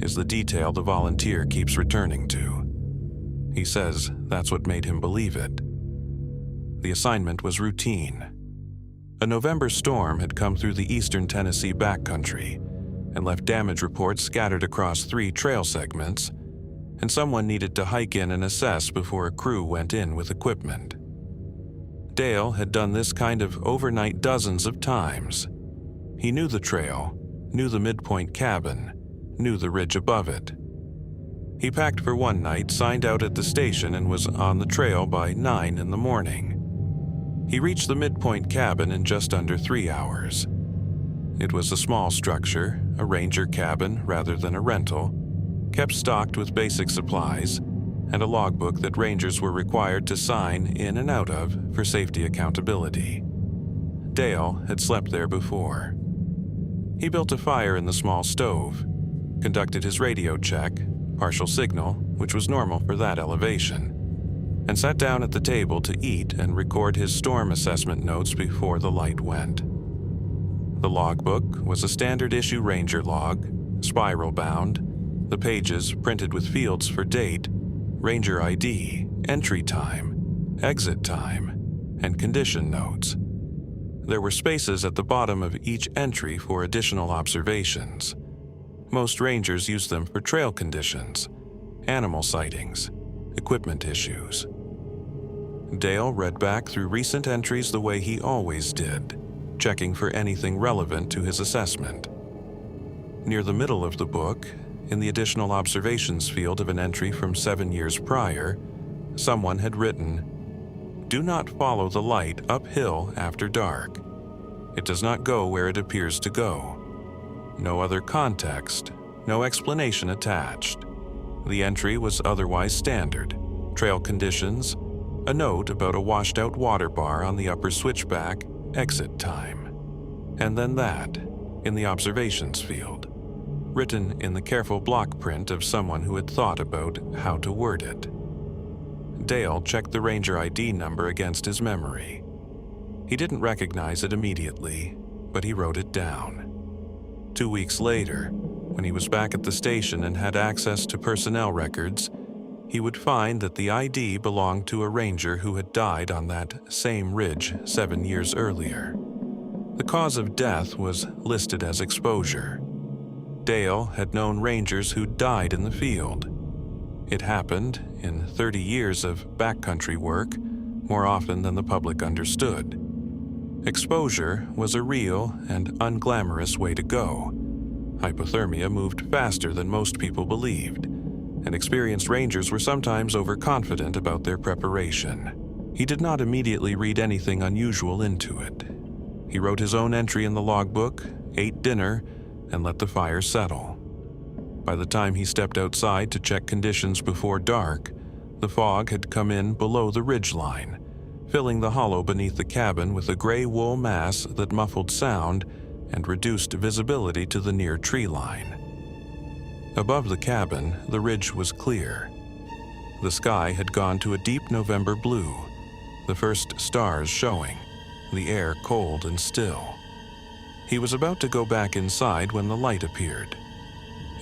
is the detail the volunteer keeps returning to. He says that's what made him believe it. The assignment was routine. A November storm had come through the eastern Tennessee backcountry and left damage reports scattered across 3 trail segments, and someone needed to hike in and assess before a crew went in with equipment. Dale had done this kind of overnight dozens of times. He knew the trail, knew the midpoint cabin, knew the ridge above it. He packed for one night, signed out at the station, and was on the trail by 9 in the morning. He reached the midpoint cabin in just under 3 hours. It was a small structure, a ranger cabin rather than a rental, kept stocked with basic supplies, and a logbook that rangers were required to sign in and out of for safety accountability. Dale had slept there before. He built a fire in the small stove, conducted his radio check, partial signal, which was normal for that elevation, and sat down at the table to eat and record his storm assessment notes before the light went. The logbook was a standard issue ranger log, spiral bound, the pages printed with fields for date, ranger ID, entry time, exit time, and condition notes. There were spaces at the bottom of each entry for additional observations. Most rangers use them for trail conditions, animal sightings, equipment issues. Dale read back through recent entries the way he always did, checking for anything relevant to his assessment. Near the middle of the book, in the additional observations field of an entry from 7 years prior, someone had written, "Do not follow the light uphill after dark. It does not go where it appears to go." No other context, no explanation attached. The entry was otherwise standard: trail conditions, a note about a washed-out water bar on the upper switchback, exit time. And then that, in the observations field, written in the careful block print of someone who had thought about how to word it. Dale checked the ranger ID number against his memory. He didn't recognize it immediately, but he wrote it down. 2 weeks later, when he was back at the station and had access to personnel records, he would find that the ID belonged to a ranger who had died on that same ridge 7 years earlier. The cause of death was listed as exposure. Dale had known rangers who died in the field. It happened, in 30 years of backcountry work, more often than the public understood. Exposure was a real and unglamorous way to go. Hypothermia moved faster than most people believed, and experienced rangers were sometimes overconfident about their preparation. He did not immediately read anything unusual into it. He wrote his own entry in the logbook, ate dinner, and let the fire settle. By the time he stepped outside to check conditions before dark, the fog had come in below the ridgeline, filling the hollow beneath the cabin with a gray wool mass that muffled sound and reduced visibility to the near tree line. Above the cabin, the ridge was clear. The sky had gone to a deep November blue, the first stars showing, the air cold and still. He was about to go back inside when the light appeared.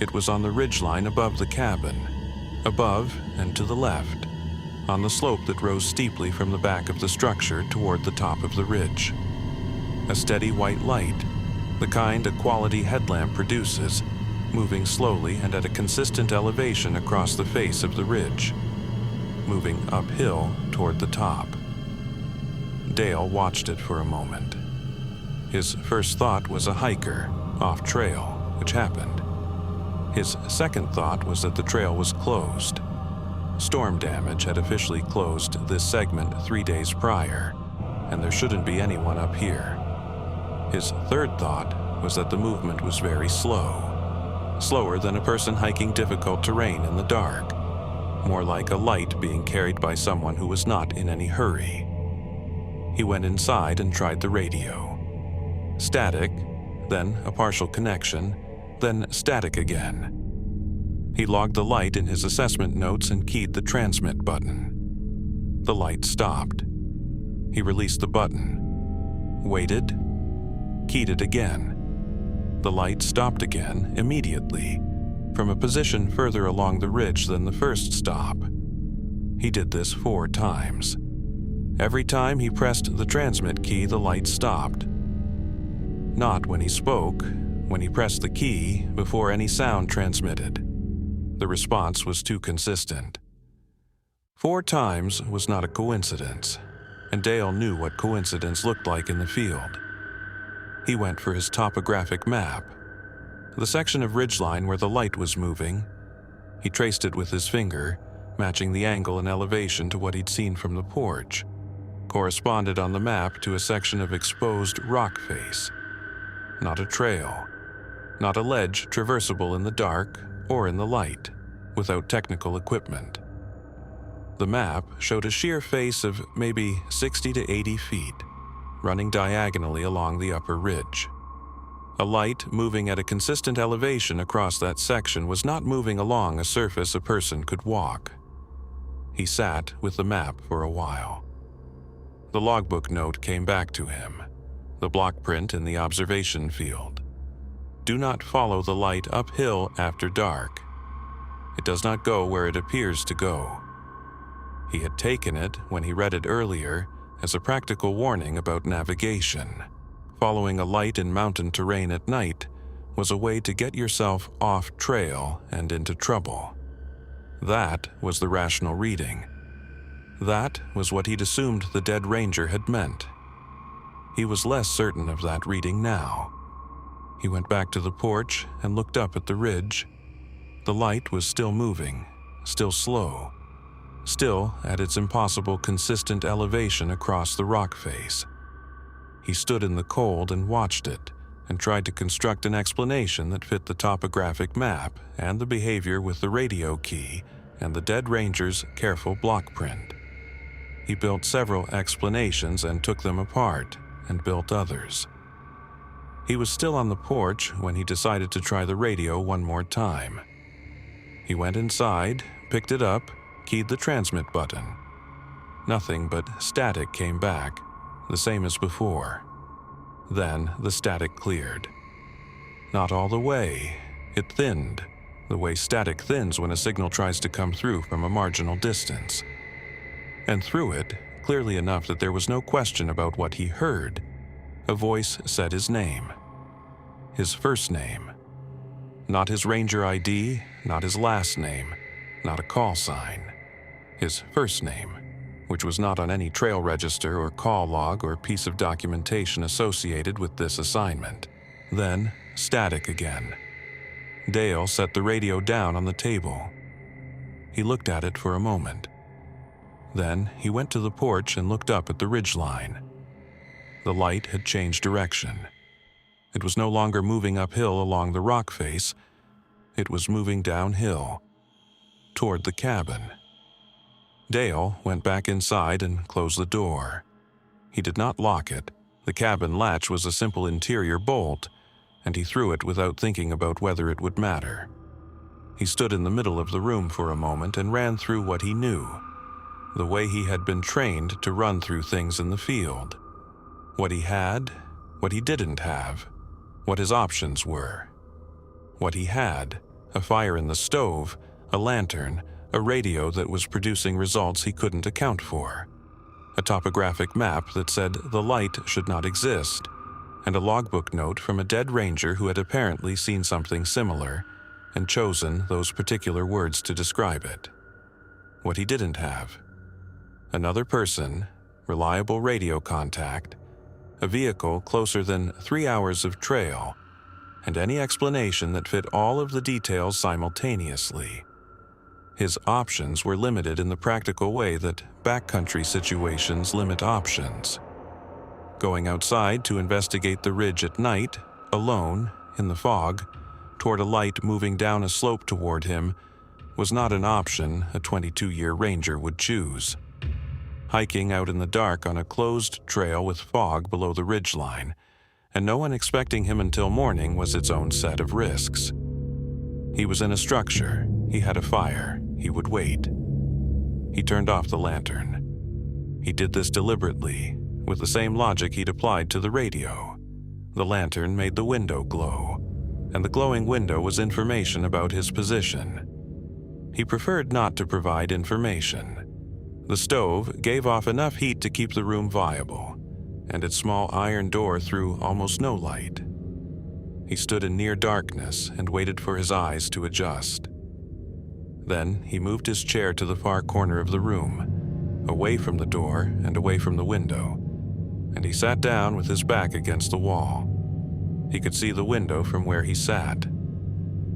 It was on the ridgeline above the cabin, above and to the left, on the slope that rose steeply from the back of the structure toward the top of the ridge. A steady white light, the kind a quality headlamp produces, moving slowly and at a consistent elevation across the face of the ridge, moving uphill toward the top. Dale watched it for a moment. His first thought was a hiker, off trail, which happened. His second thought was that the trail was closed. Storm damage had officially closed this segment 3 days prior, and there shouldn't be anyone up here. His third thought was that the movement was very slow, slower than a person hiking difficult terrain in the dark, more like a light being carried by someone who was not in any hurry. He went inside and tried the radio. Static, then a partial connection, then static again. He logged the light in his assessment notes and keyed the transmit button. The light stopped. He released the button, waited, keyed it again. The light stopped again immediately, from a position further along the ridge than the first stop. He did this 4 times. Every time he pressed the transmit key, the light stopped. Not when he spoke, when he pressed the key before any sound transmitted. The response was too consistent. 4 times was not a coincidence, and Dale knew what coincidence looked like in the field. He went for his topographic map. The section of ridgeline where the light was moving, he traced it with his finger, matching the angle and elevation to what he'd seen from the porch, corresponded on the map to a section of exposed rock face. Not a trail, not a ledge traversable in the dark or in the light, without technical equipment. The map showed a sheer face of maybe 60 to 80 feet, running diagonally along the upper ridge. A light moving at a consistent elevation across that section was not moving along a surface a person could walk. He sat with the map for a while. The logbook note came back to him, the block print in the observation field. Do not follow the light uphill after dark. It does not go where it appears to go. He had taken it, when he read it earlier, as a practical warning about navigation. Following a light in mountain terrain at night was a way to get yourself off trail and into trouble. That was the rational reading. That was what he'd assumed the dead ranger had meant. He was less certain of that reading now. He went back to the porch and looked up at the ridge. The light was still moving, still slow, still at its impossible consistent elevation across the rock face. He stood in the cold and watched it, and tried to construct an explanation that fit the topographic map and the behavior with the radio key and the dead ranger's careful block print. He built several explanations and took them apart and built others. He was still on the porch when he decided to try the radio one more time. He went inside, picked it up, keyed the transmit button. Nothing but static came back, the same as before. Then the static cleared. Not all the way. It thinned, the way static thins when a signal tries to come through from a marginal distance. And through it, clearly enough that there was no question about what he heard, a voice said his name. His first name. Not his ranger ID, not his last name, not a call sign. His first name, which was not on any trail register or call log or piece of documentation associated with this assignment. Then, static again. Dale set the radio down on the table. He looked at it for a moment. Then he went to the porch and looked up at the ridgeline. The light had changed direction. It was no longer moving uphill along the rock face. It was moving downhill, toward the cabin. Dale went back inside and closed the door. He did not lock it. The cabin latch was a simple interior bolt, and he threw it without thinking about whether it would matter. He stood in the middle of the room for a moment and ran through what he knew, the way he had been trained to run through things in the field. What he had, what he didn't have, what his options were. What he had, a fire in the stove, a lantern, a radio that was producing results he couldn't account for, a topographic map that said the light should not exist, and a logbook note from a dead ranger who had apparently seen something similar and chosen those particular words to describe it. What he didn't have: another person, reliable radio contact, a vehicle closer than 3 hours of trail, and any explanation that fit all of the details simultaneously. His options were limited in the practical way that backcountry situations limit options. Going outside to investigate the ridge at night, alone, in the fog, toward a light moving down a slope toward him, was not an option a 22-year ranger would choose. Hiking out in the dark on a closed trail with fog below the ridgeline, and no one expecting him until morning, was its own set of risks. He was in a structure. He had a fire. He would wait. He turned off the lantern. He did this deliberately, with the same logic he'd applied to the radio. The lantern made the window glow, and the glowing window was information about his position. He preferred not to provide information. The stove gave off enough heat to keep the room viable, and its small iron door threw almost no light. He stood in near darkness and waited for his eyes to adjust. Then he moved his chair to the far corner of the room, away from the door and away from the window, and he sat down with his back against the wall. He could see the window from where he sat.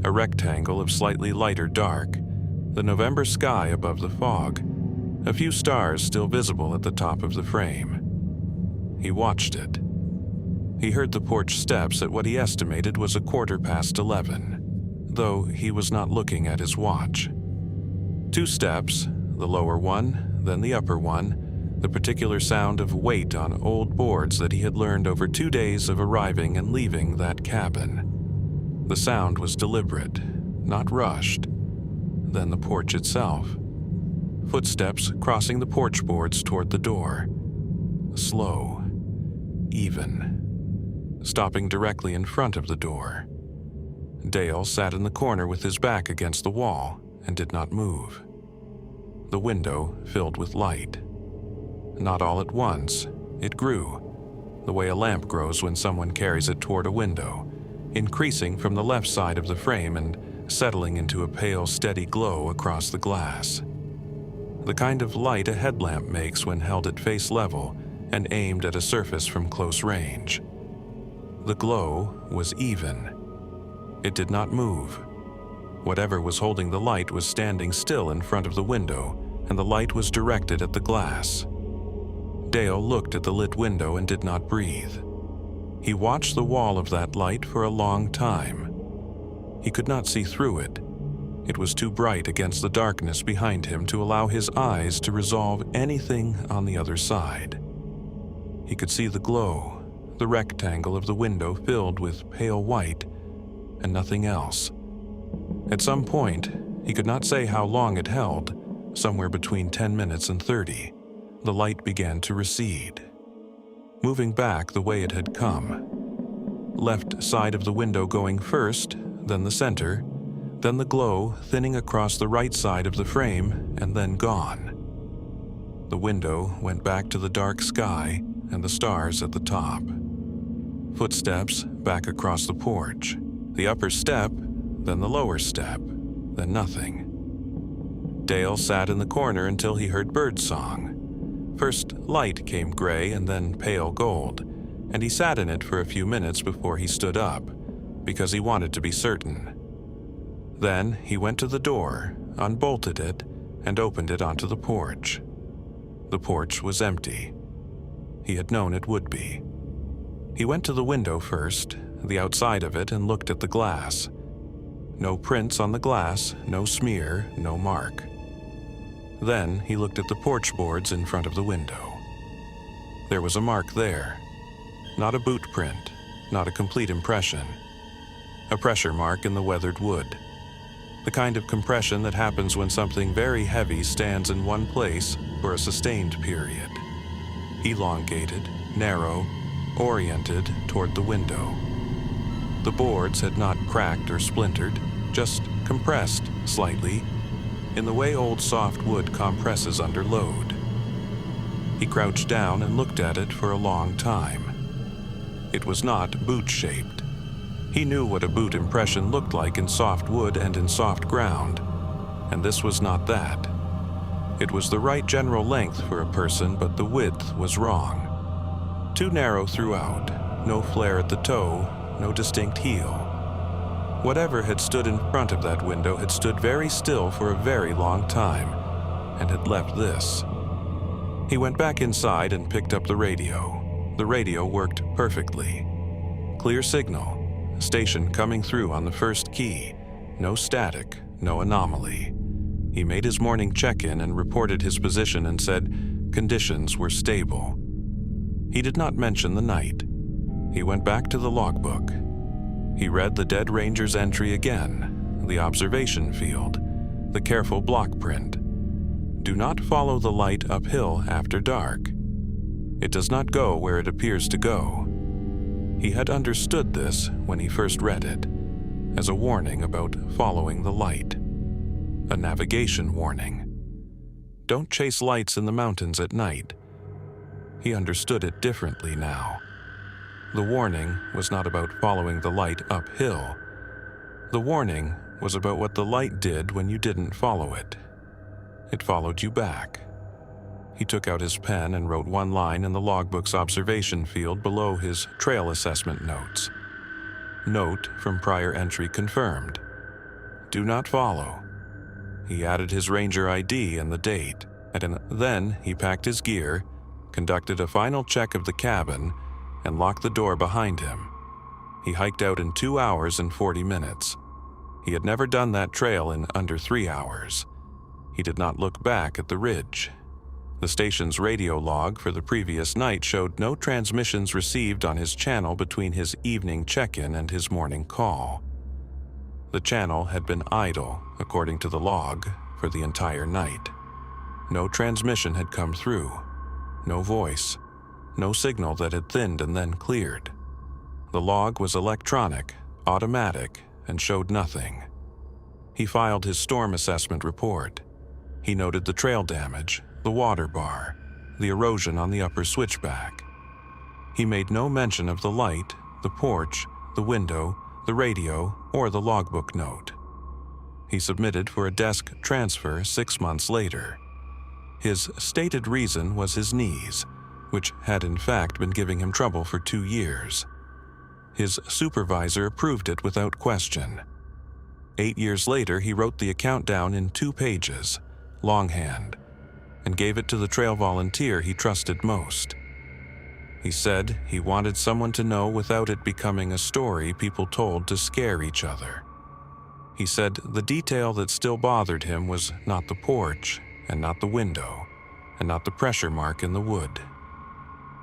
A rectangle of slightly lighter dark, the November sky above the fog, a few stars still visible at the top of the frame. He watched it. He heard the porch steps at what he estimated was 11:15, though he was not looking at his watch. 2 steps, the lower one, then the upper one, the particular sound of weight on old boards that he had learned over 2 days of arriving and leaving that cabin. The sound was deliberate, not rushed. Then the porch itself. Footsteps crossing the porch boards toward the door. Slow, even, stopping directly in front of the door. Dale sat in the corner with his back against the wall and did not move. The window filled with light. Not all at once. It grew, the way a lamp grows when someone carries it toward a window, increasing from the left side of the frame and settling into a pale, steady glow across the glass. The kind of light a headlamp makes when held at face level and aimed at a surface from close range. The glow was even. It did not move. Whatever was holding the light was standing still in front of the window, and the light was directed at the glass. Dale looked at the lit window and did not breathe. He watched the wall of that light for a long time. He could not see through it. It was too bright against the darkness behind him to allow his eyes to resolve anything on the other side. He could see the glow, the rectangle of the window filled with pale white, and nothing else. At some point, he could not say how long it held, somewhere between 10 minutes and 30, the light began to recede, moving back the way it had come. Left side of the window going first, then the center, then the glow thinning across the right side of the frame, and then gone. The window went back to the dark sky and the stars at the top. Footsteps back across the porch, the upper step, then the lower step, then nothing. Dale sat in the corner until he heard birdsong. First light came gray and then pale gold, and he sat in it for a few minutes before he stood up, because he wanted to be certain. Then he went to the door, unbolted it, and opened it onto the porch. The porch was empty. He had known it would be. He went to the window first, the outside of it, and looked at the glass. No prints on the glass, no smear, no mark. Then he looked at the porch boards in front of the window. There was a mark there. Not a boot print, not a complete impression. A pressure mark in the weathered wood. The kind of compression that happens when something very heavy stands in one place for a sustained period. Elongated, narrow, oriented toward the window. The boards had not cracked or splintered, just compressed slightly, in the way old soft wood compresses under load. He crouched down and looked at it for a long time. It was not boot-shaped. He knew what a boot impression looked like in soft wood and in soft ground, and this was not that. It was the right general length for a person, but the width was wrong. Too narrow throughout, no flare at the toe, no distinct heel. Whatever had stood in front of that window had stood very still for a very long time, and had left this. He went back inside and picked up the radio. The radio worked perfectly. Clear signal. Station coming through on the first key. No static, no anomaly. He made his morning check-in and reported his position and said conditions were stable. He did not mention the night. He went back to the logbook. He read the dead ranger's entry again, the observation field, the careful block print. Do not follow the light uphill after dark. It does not go where it appears to go. He had understood this when he first read it, as a warning about following the light. A navigation warning. Don't chase lights in the mountains at night. He understood it differently now. The warning was not about following the light uphill. The warning was about what the light did when you didn't follow it. It followed you back. He took out his pen and wrote one line in the logbook's observation field below his trail assessment notes. Note from prior entry confirmed. Do not follow. He added his ranger ID and the date, and then he packed his gear, conducted a final check of the cabin, and locked the door behind him. He hiked out in 2 hours and 40 minutes. He had never done that trail in under 3 hours. He did not look back at the ridge. The station's radio log for the previous night showed no transmissions received on his channel between his evening check-in and his morning call. The channel had been idle, according to the log, for the entire night. No transmission had come through. No voice. No signal that had thinned and then cleared. The log was electronic, automatic, and showed nothing. He filed his storm assessment report. He noted the trail damage, the water bar, the erosion on the upper switchback. He made no mention of the light, the porch, the window, the radio, or the logbook note. He submitted for a desk transfer 6 months later. His stated reason was his knees, which had in fact been giving him trouble for 2 years. His supervisor approved it without question. 8 years later, he wrote the account down in 2 pages, longhand, and gave it to the trail volunteer he trusted most. He said he wanted someone to know without it becoming a story people told to scare each other. He said the detail that still bothered him was not the porch, and not the window, and not the pressure mark in the wood.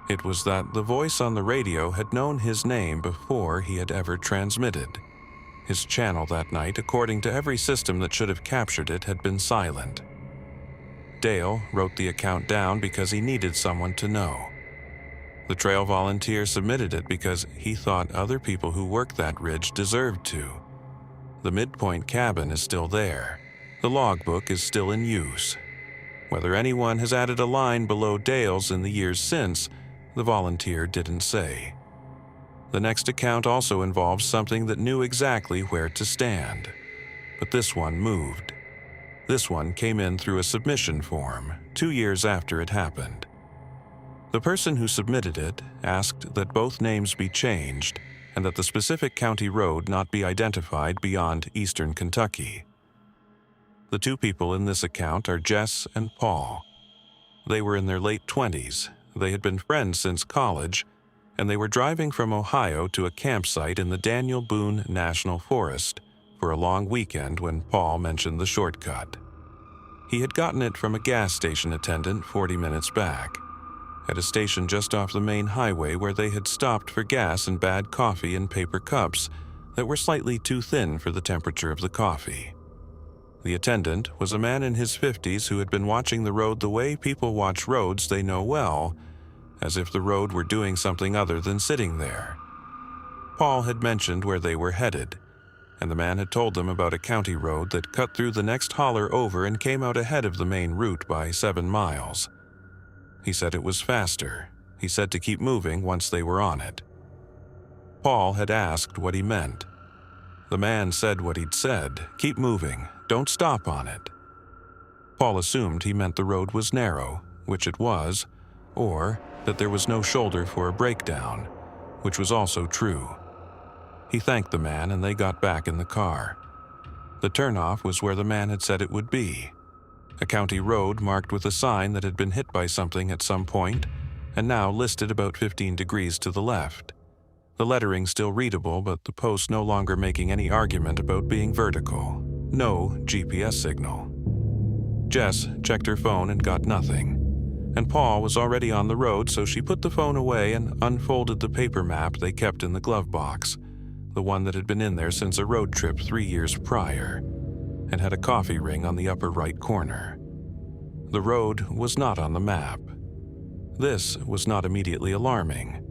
It was that the voice on the radio had known his name before he had ever transmitted. His channel that night, according to every system that should have captured it, had been silent. Dale wrote the account down because he needed someone to know. The trail volunteer submitted it because he thought other people who worked that ridge deserved to. The midpoint cabin is still there. The logbook is still in use. Whether anyone has added a line below Dale's in the years since, the volunteer didn't say. The next account also involves something that knew exactly where to stand. But this one moved. This one came in through a submission form 2 years after it happened. The person who submitted it asked that both names be changed and that the specific county road not be identified beyond eastern Kentucky. The 2 people in this account are Jess and Paul. They were in their late 20s. They had been friends since college, and they were driving from Ohio to a campsite in the Daniel Boone National Forest for a long weekend when Paul mentioned the shortcut. He had gotten it from a gas station attendant 40 minutes back, at a station just off the main highway where they had stopped for gas and bad coffee in paper cups that were slightly too thin for the temperature of the coffee. The attendant was a man in his 50s who had been watching the road the way people watch roads they know well, as if the road were doing something other than sitting there. Paul had mentioned where they were headed, and the man had told them about a county road that cut through the next holler over and came out ahead of the main route by 7 miles. He said it was faster. He said to keep moving once they were on it. Paul had asked what he meant. The man said what he'd said, keep moving, don't stop on it. Paul assumed he meant the road was narrow, which it was, or that there was no shoulder for a breakdown, which was also true. He thanked the man and they got back in the car. The turnoff was where the man had said it would be. A county road marked with a sign that had been hit by something at some point, and now listed about 15 degrees to the left. The lettering still readable, but the post no longer making any argument about being vertical. No GPS signal. Jess checked her phone and got nothing. And Paul was already on the road, so she put the phone away and unfolded the paper map they kept in the glove box, the one that had been in there since a road trip 3 years prior, and had a coffee ring on the upper right corner. The road was not on the map. This was not immediately alarming.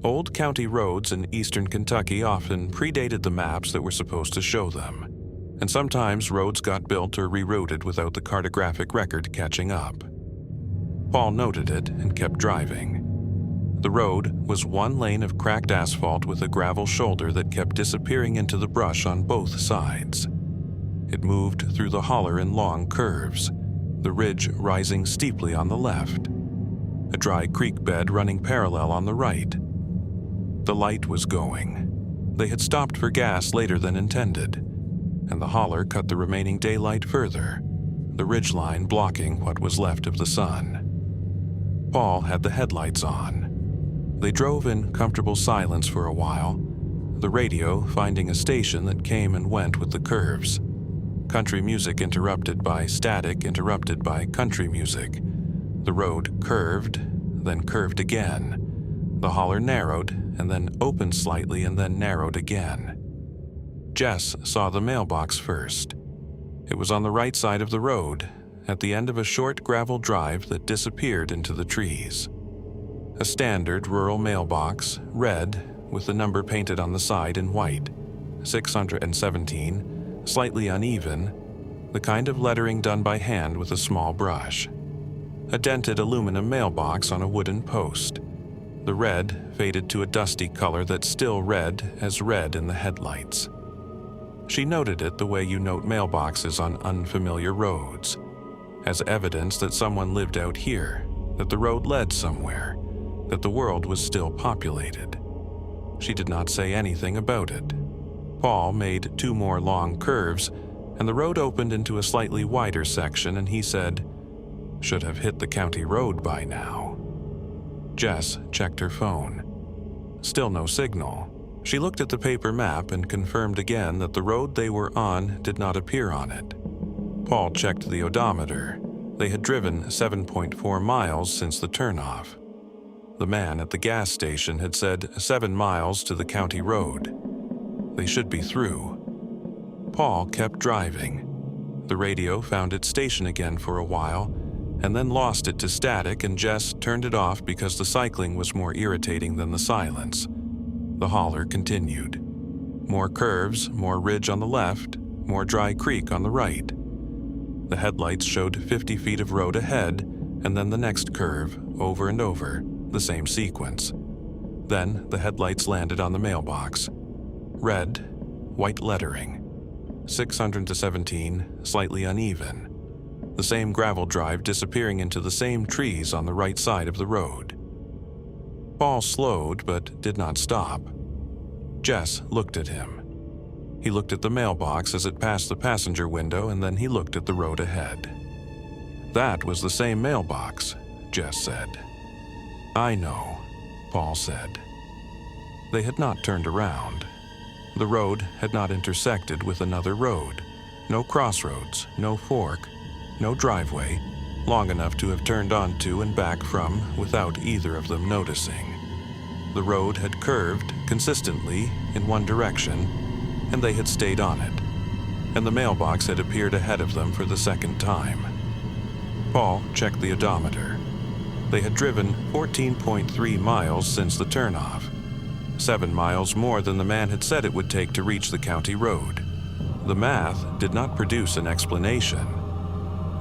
Old county roads in eastern Kentucky often predated the maps that were supposed to show them, and sometimes roads got built or rerouted without the cartographic record catching up. Paul noted it and kept driving. The road was 1 lane of cracked asphalt with a gravel shoulder that kept disappearing into the brush on both sides. It moved through the holler in long curves, the ridge rising steeply on the left, a dry creek bed running parallel on the right. The light was going. They had stopped for gas later than intended, and the holler cut the remaining daylight further, the ridgeline blocking what was left of the sun. Paul had the headlights on. They drove in comfortable silence for a while, the radio finding a station that came and went with the curves. Country music interrupted by static, interrupted by country music. The road curved, then curved again. The holler narrowed, and then opened slightly and then narrowed again. Jess saw the mailbox first. It was on the right side of the road, at the end of a short gravel drive that disappeared into the trees. A standard rural mailbox, red, with the number painted on the side in white, 617, slightly uneven, the kind of lettering done by hand with a small brush. a dented aluminum mailbox on a wooden post. The red faded to a dusty color that still read as red in the headlights. She noted it the way you note mailboxes on unfamiliar roads, as evidence that someone lived out here, that the road led somewhere, that the world was still populated. She did not say anything about it. Paul made 2 more long curves, and the road opened into a slightly wider section, and he said, "Should have hit the county road by now." Jess checked her phone. Still no signal. She looked at the paper map and confirmed again that the road they were on did not appear on it. Paul checked the odometer. They had driven 7.4 miles since the turnoff. The man at the gas station had said 7 miles to the county road. They should be through. Paul kept driving. The radio found its station again for a while, and then lost it to static, and Jess turned it off because the cycling was more irritating than the silence. The holler continued. More curves, more ridge on the left, more dry creek on the right. The headlights showed 50 feet of road ahead, and then the next curve, over and over, the same sequence. Then the headlights landed on the mailbox. Red, white lettering. 600 to 17, slightly uneven. The same gravel drive disappearing into the same trees on the right side of the road. Paul slowed but did not stop. Jess looked at him. He looked at the mailbox as it passed the passenger window, and then he looked at the road ahead. "That was the same mailbox," Jess said. "I know," Paul said. They had not turned around. The road had not intersected with another road. No crossroads, no fork, no driveway, long enough to have turned onto and back from without either of them noticing. The road had curved consistently in one direction, and they had stayed on it, and the mailbox had appeared ahead of them for the second time. Paul checked the odometer. They had driven 14.3 miles since the turnoff, 7 miles more than the man had said it would take to reach the county road. The math did not produce an explanation.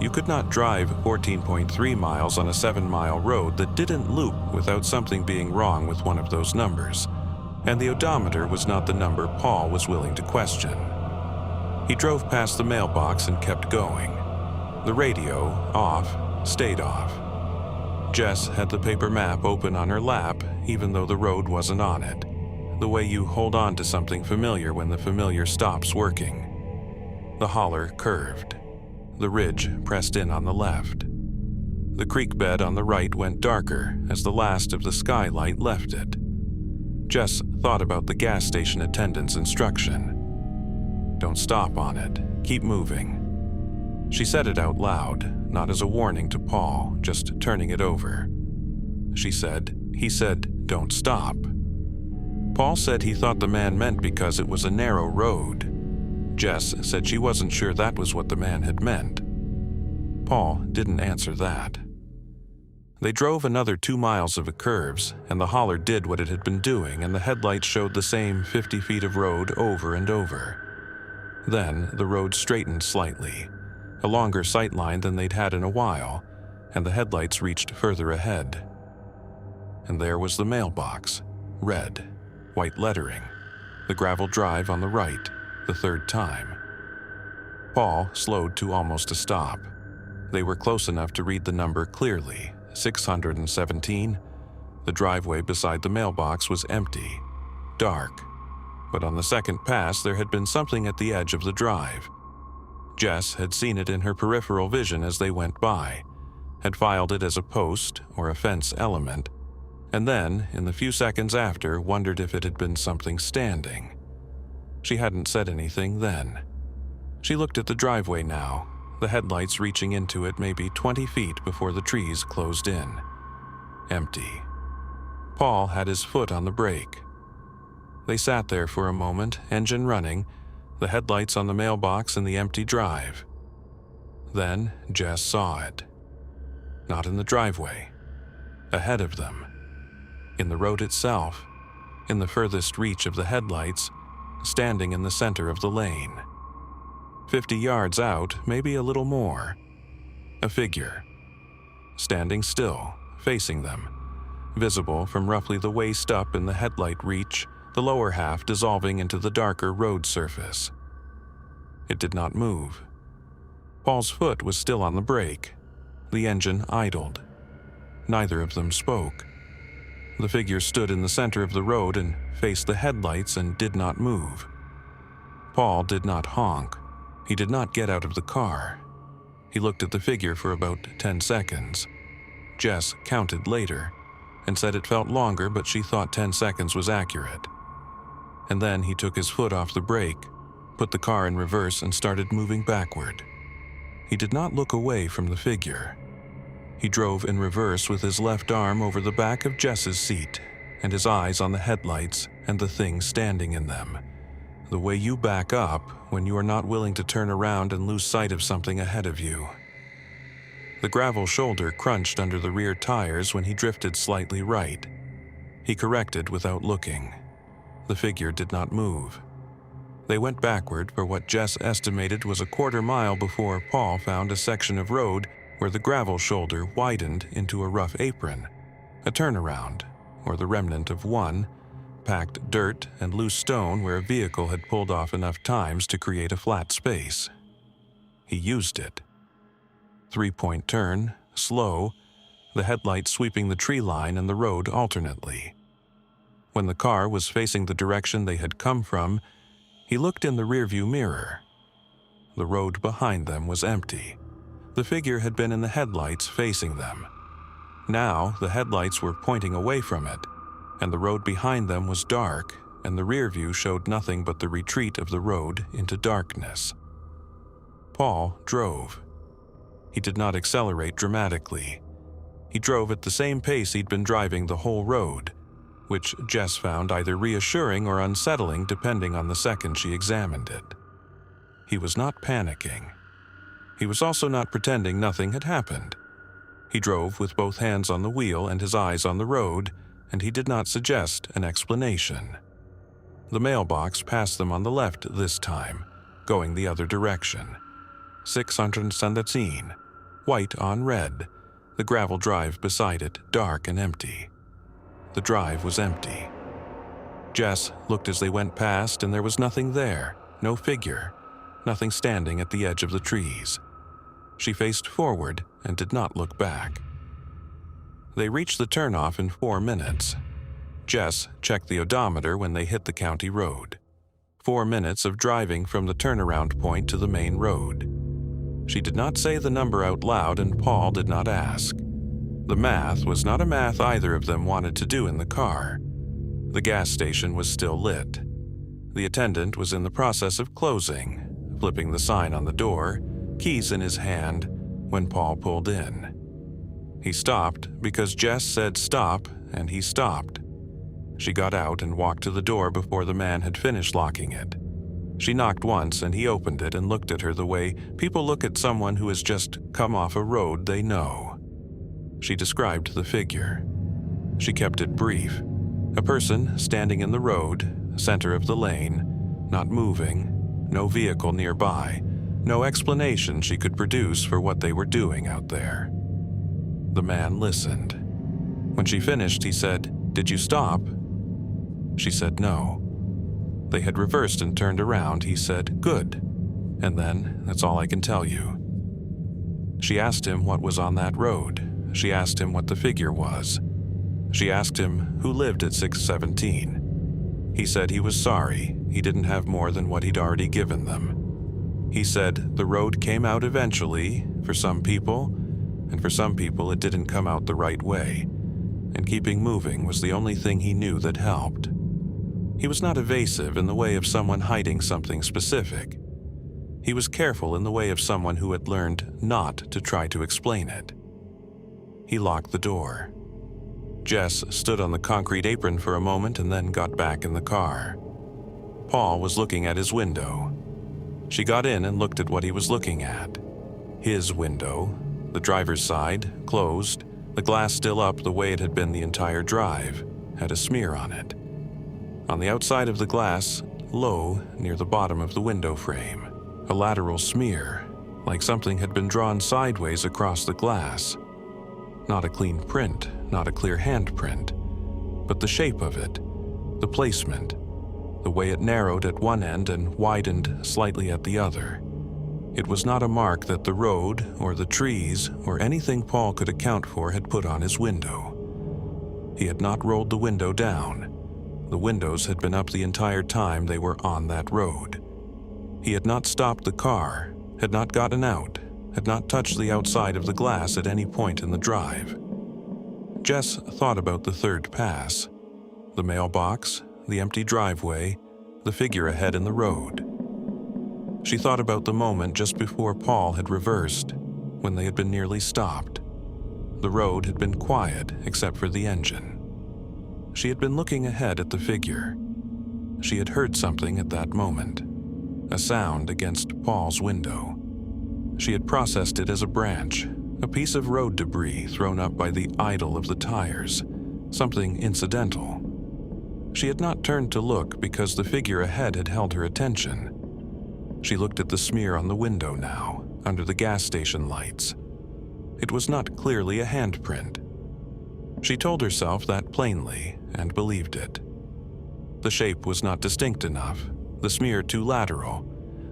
You could not drive 14.3 miles on a 7-mile road that didn't loop without something being wrong with one of those numbers, and the odometer was not the number Paul was willing to question. He drove past the mailbox and kept going. The radio, off, stayed off. Jess had the paper map open on her lap, even though the road wasn't on it, the way you hold on to something familiar when the familiar stops working. The holler curved. The ridge pressed in on the left. The creek bed on the right went darker as the last of the skylight left it. Jess thought about the gas station attendant's instruction. "Don't stop on it. Keep moving." She said it out loud, not as a warning to Paul, just turning it over. He said, "Don't stop." Paul said he thought the man meant because it was a narrow road. Jess said she wasn't sure that was what the man had meant. Paul didn't answer that. They drove another 2 miles of curves, and the holler did what it had been doing, and the headlights showed the same 50 feet of road over and over. Then the road straightened slightly, a longer sight line than they'd had in a while, and the headlights reached further ahead. And there was the mailbox, red, white lettering, the gravel drive on the right, the third time. Paul slowed to almost a stop. They were close enough to read the number clearly, 617. The driveway beside the mailbox was empty, dark, but on the second pass there had been something at the edge of the drive. Jess had seen it in her peripheral vision as they went by, had filed it as a post or a fence element, and then, in the few seconds after, wondered if it had been something standing. She hadn't said anything then. She looked at the driveway now, the headlights reaching into it maybe 20 feet before the trees closed in. Empty. Paul had his foot on the brake. They sat there for a moment, engine running, the headlights on the mailbox and the empty drive. Then Jess saw it. Not in the driveway. Ahead of them. In the road itself. In the furthest reach of the headlights, standing in the center of the lane. 50 yards out, maybe a little more. A figure. standing still, facing them, visible from roughly the waist up in the headlight reach, the lower half dissolving into the darker road surface. It did not move. Paul's foot was still on the brake. The engine idled. Neither of them spoke. The figure stood in the center of the road and faced the headlights and did not move. Paul did not honk. He did not get out of the car. He looked at the figure for about 10 seconds. Jess counted later and said it felt longer, but she thought 10 seconds was accurate. And then he took his foot off the brake, put the car in reverse, and started moving backward. He did not look away from the figure. He drove in reverse with his left arm over the back of Jess's seat and his eyes on the headlights and the thing standing in them. The way you back up when you are not willing to turn around and lose sight of something ahead of you. The gravel shoulder crunched under the rear tires when he drifted slightly right. He corrected without looking. The figure did not move. They went backward for what Jess estimated was a quarter mile before Paul found a section of road where the gravel shoulder widened into a rough apron, a turnaround, or the remnant of one, packed dirt and loose stone where a vehicle had pulled off enough times to create a flat space. He used it. 3-point turn, slow, the headlights sweeping the tree line and the road alternately. When the car was facing the direction they had come from, he looked in the rearview mirror. The road behind them was empty. The figure had been in the headlights facing them. Now the headlights were pointing away from it, and the road behind them was dark, and the rearview showed nothing but the retreat of the road into darkness. Paul drove. He did not accelerate dramatically. He drove at the same pace he'd been driving the whole road, which Jess found either reassuring or unsettling depending on the second she examined it. He was not panicking. He was also not pretending nothing had happened. He drove with both hands on the wheel and his eyes on the road, and he did not suggest an explanation. The mailbox passed them on the left this time, going the other direction. 617, white on red, the gravel drive beside it dark and empty. The drive was empty. Jess looked as they went past, and there was nothing there, no figure, nothing standing at the edge of the trees. She faced forward and did not look back. They reached the turnoff in 4 minutes. Jess checked the odometer when they hit the county road. 4 minutes of driving from the turnaround point to the main road. She did not say the number out loud, and Paul did not ask. The math was not a math either of them wanted to do in the car. The gas station was still lit. The attendant was in the process of closing, flipping the sign on the door, keys in his hand, when Paul pulled in. He stopped because Jess said stop, and he stopped. She got out and walked to the door before the man had finished locking it. She knocked once, and he opened it and looked at her the way people look at someone who has just come off a road they know. She described the figure. She kept it brief. A person standing in the road, center of the lane, not moving, no vehicle nearby, no explanation she could produce for what they were doing out there. The man listened. When she finished, he said, "Did you stop?" She said no. They had reversed and turned around. He said, "Good. And then, that's all I can tell you." She asked him what was on that road. She asked him what the figure was. She asked him who lived at 617. He said he was sorry. He didn't have more than what he'd already given them. He said the road came out eventually, for some people, and for some people it didn't come out the right way, and keeping moving was the only thing he knew that helped. He was not evasive in the way of someone hiding something specific. He was careful in the way of someone who had learned not to try to explain it. He locked the door. Jess stood on the concrete apron for a moment and then got back in the car. Paul was looking at his window. She got in and looked at what he was looking at. His window, the driver's side, closed, the glass still up the way it had been the entire drive, had a smear on it. On the outside of the glass, low, near the bottom of the window frame, a lateral smear, like something had been drawn sideways across the glass. Not a clean print, not a clear handprint, but the shape of it, the placement, the way it narrowed at one end and widened slightly at the other. It was not a mark that the road or the trees or anything Paul could account for had put on his window. He had not rolled the window down. The windows had been up the entire time they were on that road. He had not stopped the car, had not gotten out, had not touched the outside of the glass at any point in the drive. Jess thought about the third pass, the mailbox, the empty driveway, the figure ahead in the road. She thought about the moment just before Paul had reversed, when they had been nearly stopped. The road had been quiet except for the engine. She had been looking ahead at the figure. She had heard something at that moment, a sound against Paul's window. She had processed it as a branch, a piece of road debris thrown up by the idle of the tires, something incidental. She had not turned to look because the figure ahead had held her attention. She looked at the smear on the window now, under the gas station lights. It was not clearly a handprint. She told herself that plainly and believed it. The shape was not distinct enough, the smear too lateral,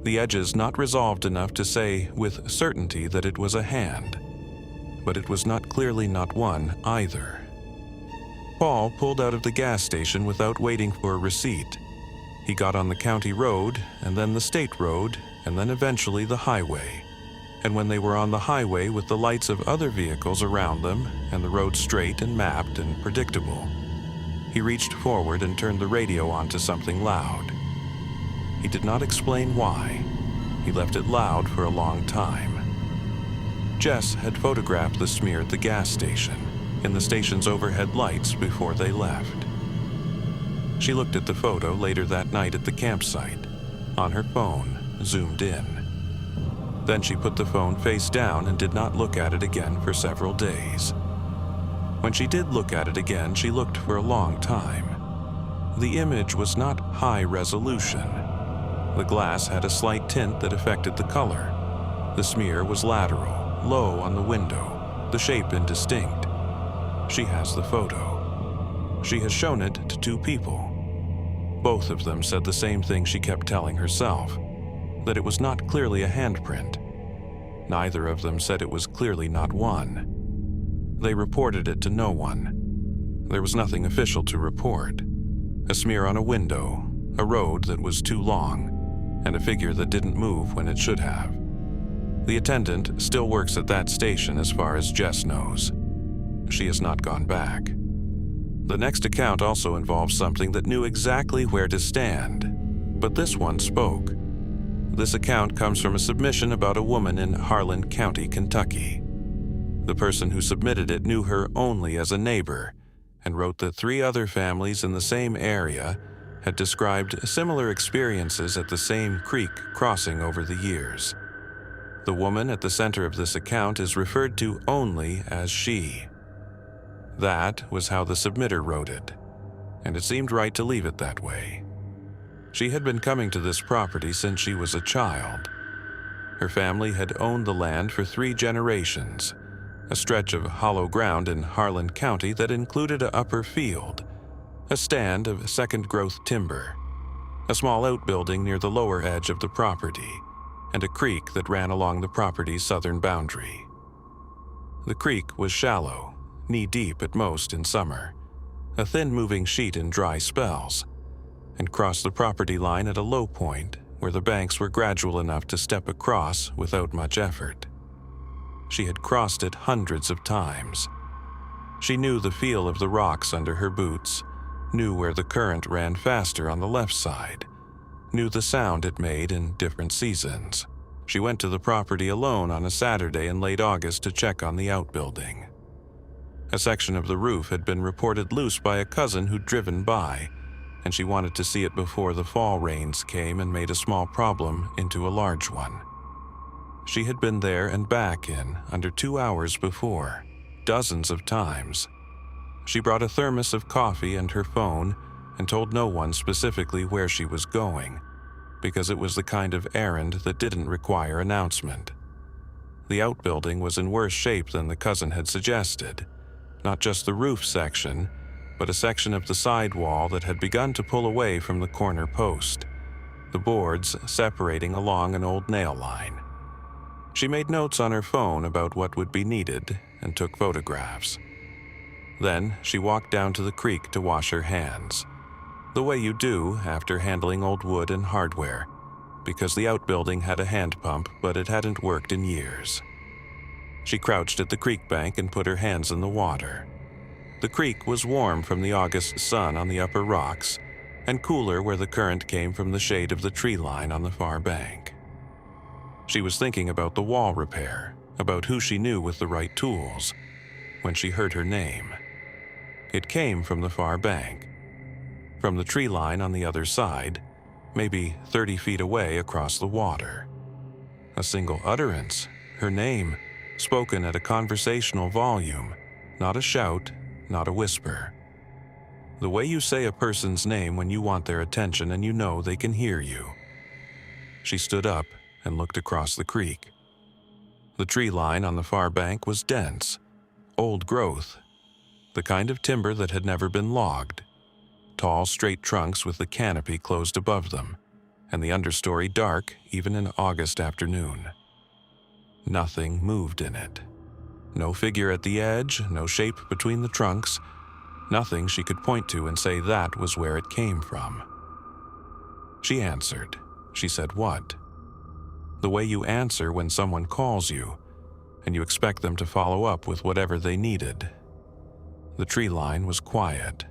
the edges not resolved enough to say with certainty that it was a hand. But it was not clearly not one either. Paul pulled out of the gas station without waiting for a receipt. He got on the county road, and then the state road, and then eventually the highway. And when they were on the highway with the lights of other vehicles around them and the road straight and mapped and predictable, he reached forward and turned the radio on to something loud. He did not explain why. He left it loud for a long time. Jess had photographed the smear at the gas station, in the station's overhead lights before they left. She looked at the photo later that night at the campsite, on her phone, zoomed in. Then she put the phone face down and did not look at it again for several days. When she did look at it again, she looked for a long time. The image was not high resolution. The glass had a slight tint that affected the color. The smear was lateral, low on the window, the shape indistinct. She has the photo. She has shown it to two people. Both of them said the same thing she kept telling herself, that it was not clearly a handprint. Neither of them said it was clearly not one. They reported it to no one. There was nothing official to report. A smear on a window, a road that was too long, and a figure that didn't move when it should have. The attendant still works at that station as far as Jess knows. She has not gone back. The next account also involves something that knew exactly where to stand, but this one spoke. This account comes from a submission about a woman in Harlan County, Kentucky. The person who submitted it knew her only as a neighbor and wrote that 3 other families in the same area had described similar experiences at the same creek crossing over the years. The woman at the center of this account is referred to only as she. That was how the submitter wrote it, and it seemed right to leave it that way. She had been coming to this property since she was a child. Her family had owned the land for 3 generations, a stretch of hollow ground in Harlan County that included an upper field, a stand of second-growth timber, a small outbuilding near the lower edge of the property, and a creek that ran along the property's southern boundary. The creek was shallow, knee-deep at most in summer, a thin-moving sheet in dry spells, and crossed the property line at a low point where the banks were gradual enough to step across without much effort. She had crossed it hundreds of times. She knew the feel of the rocks under her boots, knew where the current ran faster on the left side, knew the sound it made in different seasons. She went to the property alone on a Saturday in late August to check on the outbuilding. A section of the roof had been reported loose by a cousin who'd driven by, and she wanted to see it before the fall rains came and made a small problem into a large one. She had been there and back in under 2 hours before, dozens of times. She brought a thermos of coffee and her phone and told no one specifically where she was going, because it was the kind of errand that didn't require announcement. The outbuilding was in worse shape than the cousin had suggested. Not just the roof section, but a section of the side wall that had begun to pull away from the corner post, the boards separating along an old nail line. She made notes on her phone about what would be needed and took photographs. Then she walked down to the creek to wash her hands, the way you do after handling old wood and hardware, because the outbuilding had a hand pump, but it hadn't worked in years. She crouched at the creek bank and put her hands in the water. The creek was warm from the August sun on the upper rocks, and cooler where the current came from the shade of the tree line on the far bank. She was thinking about the wall repair, about who she knew with the right tools, when she heard her name. It came from the far bank, from the tree line on the other side, maybe 30 feet away across the water. A single utterance, her name, spoken at a conversational volume, not a shout, not a whisper. The way you say a person's name when you want their attention and you know they can hear you. She stood up and looked across the creek. The tree line on the far bank was dense, old growth, the kind of timber that had never been logged. Tall, straight trunks with the canopy closed above them, and the understory dark even in August afternoon. Nothing moved in it. No figure at the edge, no shape between the trunks, nothing she could point to and say that was where it came from. She answered. She said what? The way you answer when someone calls you, and you expect them to follow up with whatever they needed. The tree line was quiet.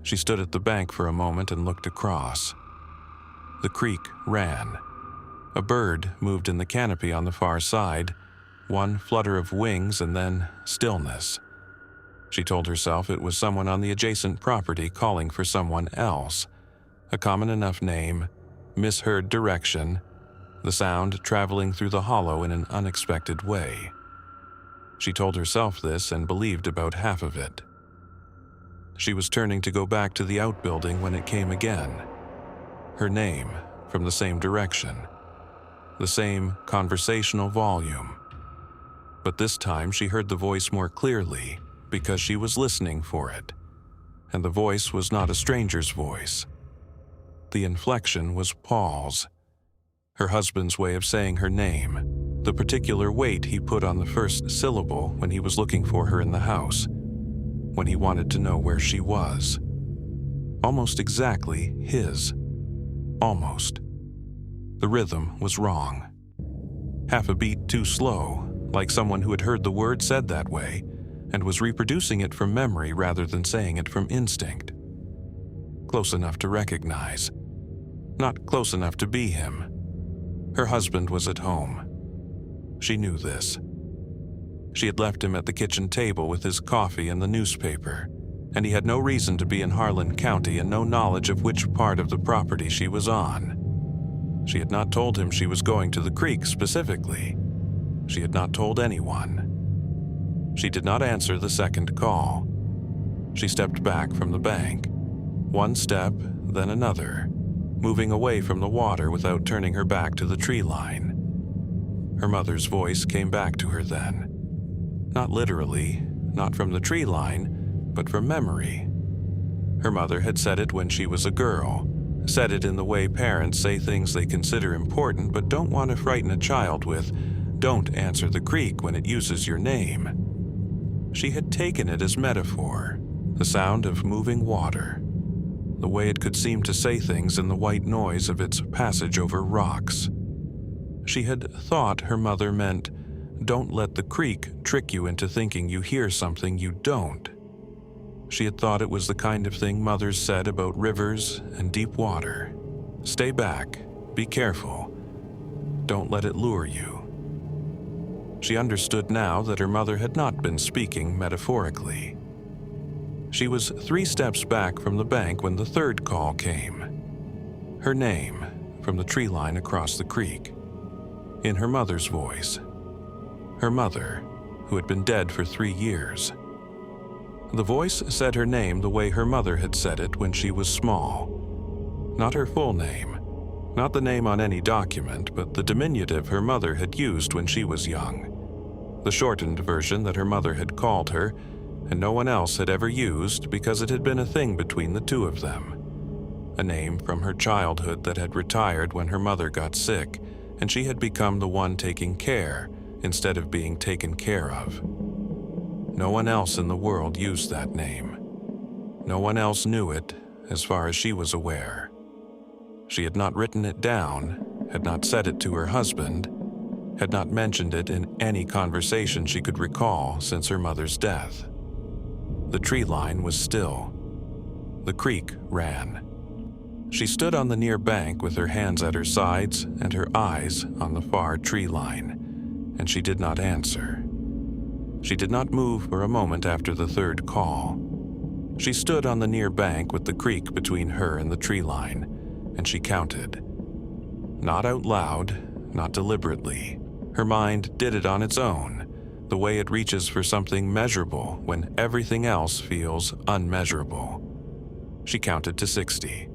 She stood at the bank for a moment and looked across. The creek ran. A bird moved in the canopy on the far side, one flutter of wings and then stillness. She told herself it was someone on the adjacent property calling for someone else. A common enough name, misheard direction, the sound traveling through the hollow in an unexpected way. She told herself this and believed about half of it. She was turning to go back to the outbuilding when it came again. Her name, from the same direction. The same conversational volume. But this time she heard the voice more clearly because she was listening for it. And the voice was not a stranger's voice. The inflection was Paul's. Her husband's way of saying her name, the particular weight he put on the first syllable when he was looking for her in the house, when he wanted to know where she was. Almost exactly his. Almost. The rhythm was wrong. Half a beat too slow, like someone who had heard the word said that way and was reproducing it from memory rather than saying it from instinct. Close enough to recognize. Not close enough to be him. Her husband was at home. She knew this. She had left him at the kitchen table with his coffee and the newspaper, and he had no reason to be in Harlan County and no knowledge of which part of the property she was on. She had not told him she was going to the creek specifically. She had not told anyone. She did not answer the second call. She stepped back from the bank. One step, then another, moving away from the water without turning her back to the tree line. Her mother's voice came back to her then. Not literally, not from the tree line, but from memory. Her mother had said it when she was a girl, said it in the way parents say things they consider important but don't want to frighten a child with, "Don't answer the creek when it uses your name." She had taken it as metaphor, the sound of moving water, the way it could seem to say things in the white noise of its passage over rocks. She had thought her mother meant, don't let the creek trick you into thinking you hear something you don't. She had thought it was the kind of thing mothers said about rivers and deep water. Stay back, be careful, don't let it lure you. She understood now that her mother had not been speaking metaphorically. She was 3 steps back from the bank when the third call came. Her name, from the tree line across the creek. In her mother's voice. Her mother, who had been dead for 3 years. The voice said her name the way her mother had said it when she was small. Not her full name, Not the name on any document, but the diminutive her mother had used when she was young. The shortened version that her mother had called her, and no one else had ever used because it had been a thing between the two of them. A name from her childhood that had retired when her mother got sick, and she had become the one taking care instead of being taken care of. No one else in the world used that name. No one else knew it, as far as she was aware. She had not written it down, had not said it to her husband, had not mentioned it in any conversation she could recall since her mother's death. The tree line was still. The creek ran. She stood on the near bank with her hands at her sides and her eyes on the far tree line, and she did not answer. She did not move for a moment after the third call. She stood on the near bank with the creek between her and the tree line, and she counted. Not out loud, not deliberately. Her mind did it on its own, the way it reaches for something measurable when everything else feels unmeasurable. She counted to 60.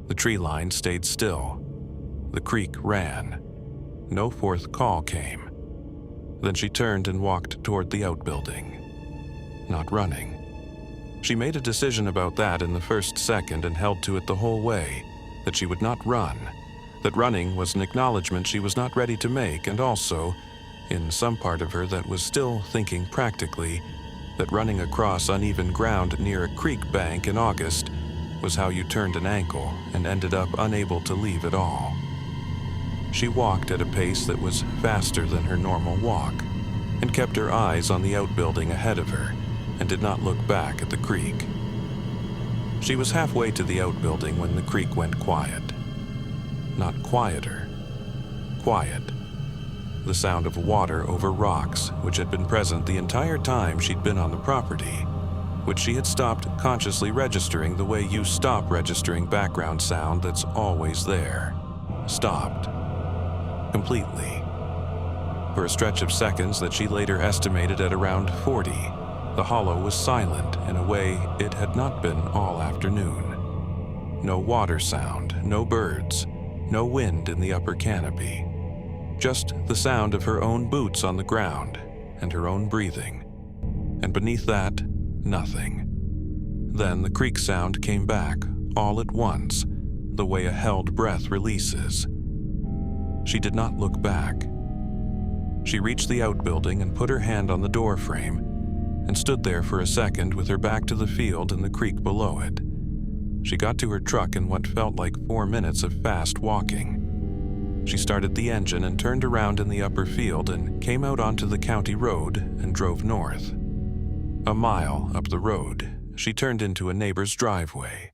The tree line stayed still. The creek ran. No fourth call came. Then she turned and walked toward the outbuilding. Not running. She made a decision about that in the first second and held to it the whole way, that she would not run, that running was an acknowledgement she was not ready to make, and also, in some part of her that was still thinking practically, that running across uneven ground near a creek bank in August was how you turned an ankle and ended up unable to leave at all. She walked at a pace that was faster than her normal walk, and kept her eyes on the outbuilding ahead of her, and did not look back at the creek. She was halfway to the outbuilding when the creek went quiet. Not quieter. Quiet. The sound of water over rocks, which had been present the entire time she'd been on the property, which she had stopped consciously registering the way you stop registering background sound that's always there. Stopped. Completely. For a stretch of seconds that she later estimated at around 40, the hollow was silent in a way it had not been all afternoon. No water sound, no birds, no wind in the upper canopy. Just the sound of her own boots on the ground and her own breathing. And beneath that, nothing. Then the creek sound came back, all at once, the way a held breath releases. She did not look back. She reached the outbuilding and put her hand on the door frame and stood there for a second with her back to the field and the creek below it. She got to her truck in what felt like 4 minutes of fast walking. She started the engine and turned around in the upper field and came out onto the county road and drove north. A mile up the road, she turned into a neighbor's driveway.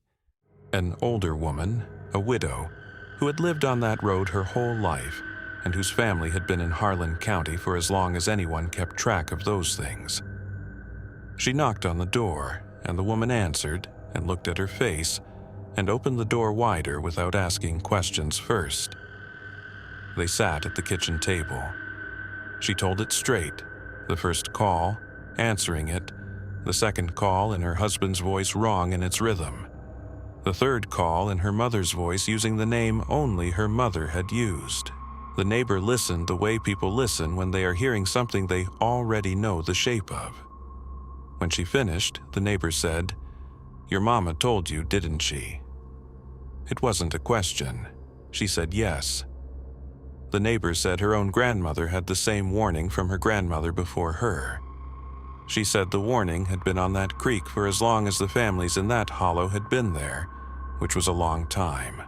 An older woman, a widow, who had lived on that road her whole life and whose family had been in Harlan County for as long as anyone kept track of those things. She knocked on the door, and the woman answered and looked at her face and opened the door wider without asking questions first. They sat at the kitchen table. She told it straight, the first call, answering it, the second call in her husband's voice wrong in its rhythm, the third call in her mother's voice using the name only her mother had used. The neighbor listened the way people listen when they are hearing something they already know the shape of. When she finished, the neighbor said, "Your mama told you, didn't she?" It wasn't a question. She said yes. The neighbor said her own grandmother had the same warning from her grandmother before her. She said the warning had been on that creek for as long as the families in that hollow had been there, which was a long time.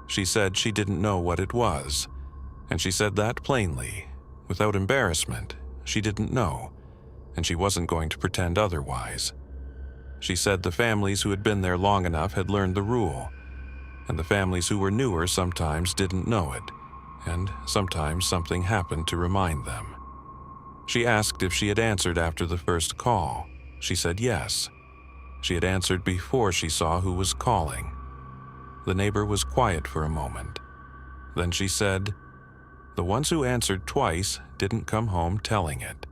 She said she didn't know what it was, and she said that plainly, without embarrassment. She didn't know, and she wasn't going to pretend otherwise. She said the families who had been there long enough had learned the rule, and the families who were newer sometimes didn't know it, and sometimes something happened to remind them. She asked if she had answered after the first call. She said yes. She had answered before she saw who was calling. The neighbor was quiet for a moment. Then she said, "The ones who answered twice didn't come home telling it."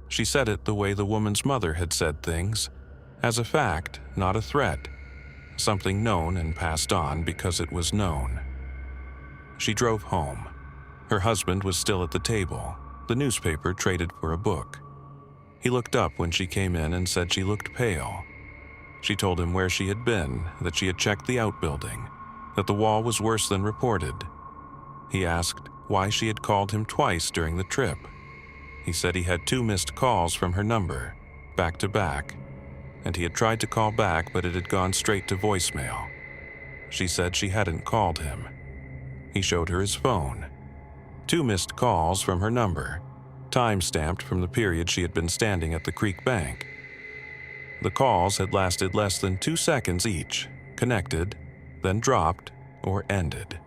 She said it the way the woman's mother had said things, as a fact, not a threat, something known and passed on because it was known. She drove home. Her husband was still at the table, the newspaper traded for a book. He looked up when she came in and said she looked pale. She told him where she had been, that she had checked the outbuilding, that the wall was worse than reported. He asked why she had called him twice during the trip. He said he had 2 missed calls from her number, back to back, and he had tried to call back but it had gone straight to voicemail. She said she hadn't called him. He showed her his phone. 2 missed calls from her number, time-stamped from the period she had been standing at the creek bank. The calls had lasted less than 2 seconds each, connected, then dropped or ended.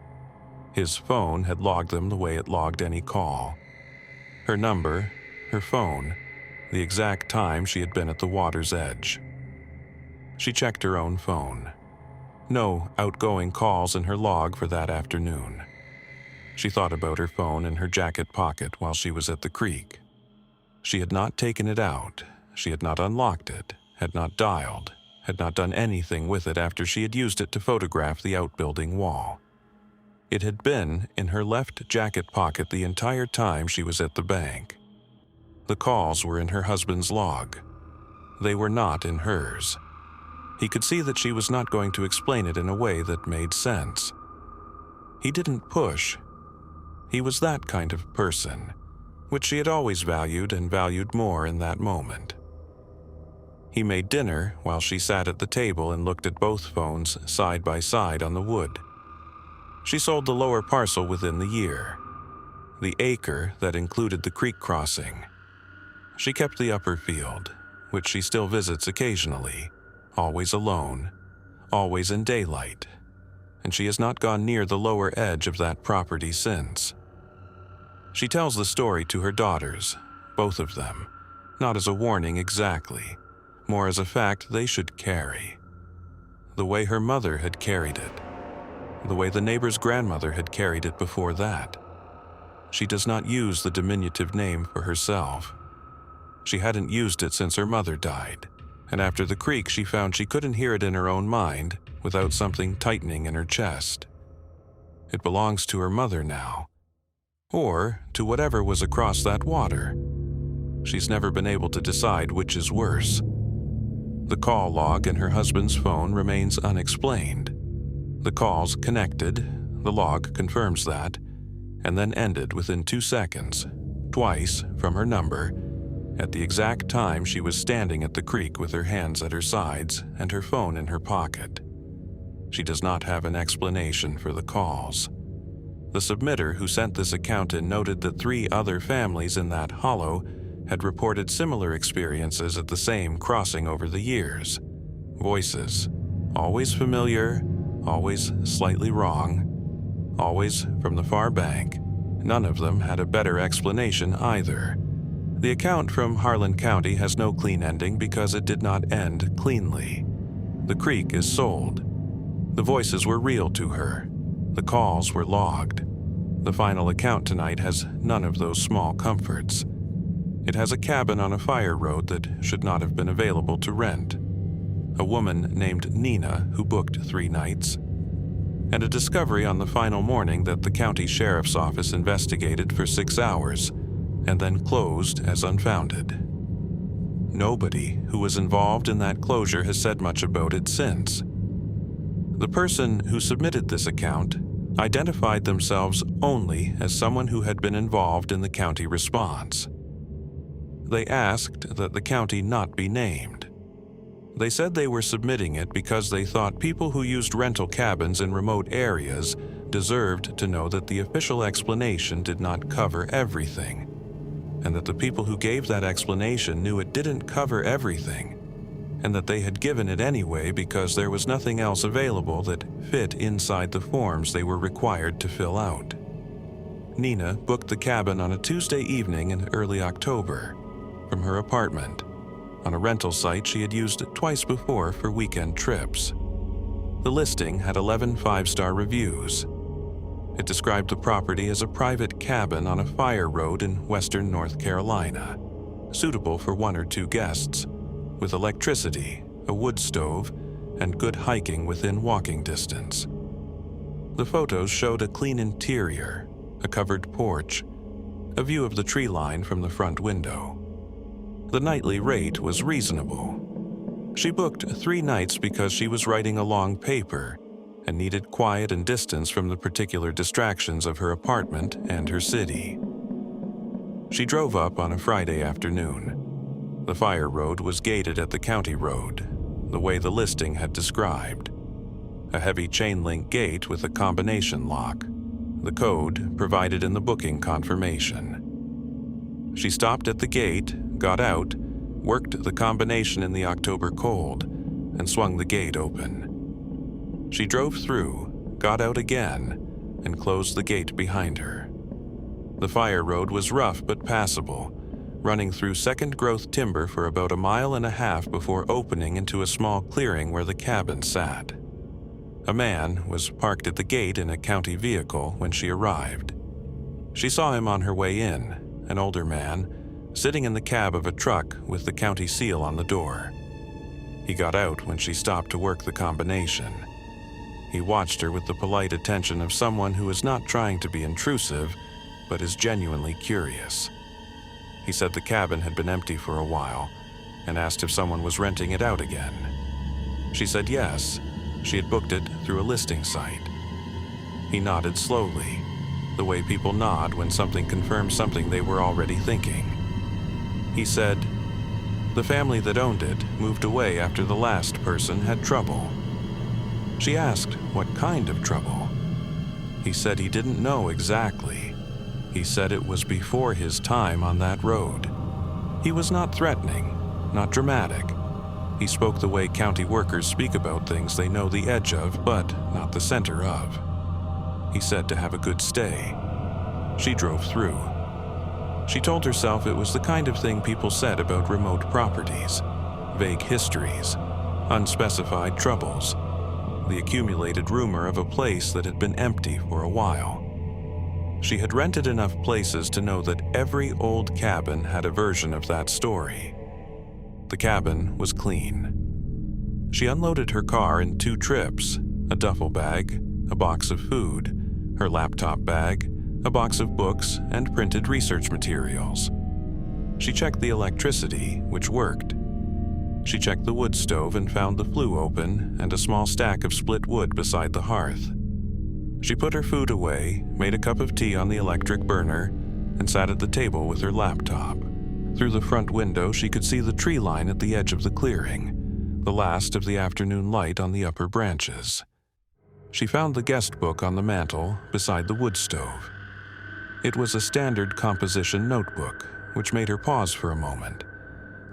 His phone had logged them the way it logged any call. Her number, her phone, the exact time she had been at the water's edge. She checked her own phone. No outgoing calls in her log for that afternoon. She thought about her phone in her jacket pocket while she was at the creek. She had not taken it out. She had not unlocked it, had not dialed, had not done anything with it after she had used it to photograph the outbuilding wall. It had been in her left jacket pocket the entire time she was at the bank. The calls were in her husband's log. They were not in hers. He could see that she was not going to explain it in a way that made sense. He didn't push. He was that kind of person, which she had always valued and valued more in that moment. He made dinner while she sat at the table and looked at both phones side by side on the wood. She sold the lower parcel within the year, the acre that included the creek crossing. She kept the upper field, which she still visits occasionally, always alone, always in daylight, and she has not gone near the lower edge of that property since. She tells the story to her daughters, both of them, not as a warning exactly, more as a fact they should carry. The way her mother had carried it, the way the neighbor's grandmother had carried it before that. She does not use the diminutive name for herself. She hadn't used it since her mother died, and after the creek she found she couldn't hear it in her own mind without something tightening in her chest. It belongs to her mother now, or to whatever was across that water. She's never been able to decide which is worse. The call log in her husband's phone remains unexplained. The calls connected, the log confirms that, and then ended within 2 seconds, twice from her number, at the exact time she was standing at the creek with her hands at her sides and her phone in her pocket. She does not have an explanation for the calls. The submitter who sent this account in noted that 3 other families in that hollow had reported similar experiences at the same crossing over the years. Voices, always familiar, always slightly wrong, always from the far bank. None of them had a better explanation either. The account from Harlan County has no clean ending because it did not end cleanly. The creek is sold. The voices were real to her. The calls were logged. The final account tonight has none of those small comforts. It has a cabin on a fire road that should not have been available to rent, a woman named Nina who booked 3 nights, and a discovery on the final morning that the county sheriff's office investigated for 6 hours and then closed as unfounded. Nobody who was involved in that closure has said much about it since. The person who submitted this account identified themselves only as someone who had been involved in the county response. They asked that the county not be named. They said they were submitting it because they thought people who used rental cabins in remote areas deserved to know that the official explanation did not cover everything, and that the people who gave that explanation knew it didn't cover everything, and that they had given it anyway because there was nothing else available that fit inside the forms they were required to fill out. Nina booked the cabin on a Tuesday evening in early October from her apartment, on a rental site she had used twice before for weekend trips. The listing had 11 5-star reviews. It described the property as a private cabin on a fire road in western North Carolina, suitable for 1 or 2 guests, with electricity, a wood stove, and good hiking within walking distance. The photos showed a clean interior, a covered porch, a view of the tree line from the front window. The nightly rate was reasonable. She booked 3 nights because she was writing a long paper and needed quiet and distance from the particular distractions of her apartment and her city. She drove up on a Friday afternoon. The fire road was gated at the county road, the way the listing had described. A heavy chain-link gate with a combination lock, the code provided in the booking confirmation. She stopped at the gate, got out, worked the combination in the October cold, and swung the gate open. She drove through, got out again, and closed the gate behind her. The fire road was rough but passable, running through second-growth timber for about 1.5 miles before opening into a small clearing where the cabin sat. A man was parked at the gate in a county vehicle when she arrived. She saw him on her way in, an older man, sitting in the cab of a truck with the county seal on the door. He got out when she stopped to work the combination. He watched her with the polite attention of someone who is not trying to be intrusive, but is genuinely curious. He said the cabin had been empty for a while and asked if someone was renting it out again. She said yes, she had booked it through a listing site. He nodded slowly, the way people nod when something confirms something they were already thinking. He said, "The family that owned it moved away after the last person had trouble." She asked what kind of trouble. He said he didn't know exactly. He said it was before his time on that road. He was not threatening, not dramatic. He spoke the way county workers speak about things they know the edge of, but not the center of. He said to have a good stay. She drove through. She told herself it was the kind of thing people said about remote properties, vague histories, unspecified troubles, the accumulated rumor of a place that had been empty for a while. She had rented enough places to know that every old cabin had a version of that story. The cabin was clean. She unloaded her car in 2 trips, a duffel bag, a box of food, her laptop bag, a box of books, and printed research materials. She checked the electricity, which worked. She checked the wood stove and found the flue open and a small stack of split wood beside the hearth. She put her food away, made a cup of tea on the electric burner, and sat at the table with her laptop. Through the front window, she could see the tree line at the edge of the clearing, the last of the afternoon light on the upper branches. She found the guest book on the mantel beside the wood stove. It was a standard composition notebook, which made her pause for a moment.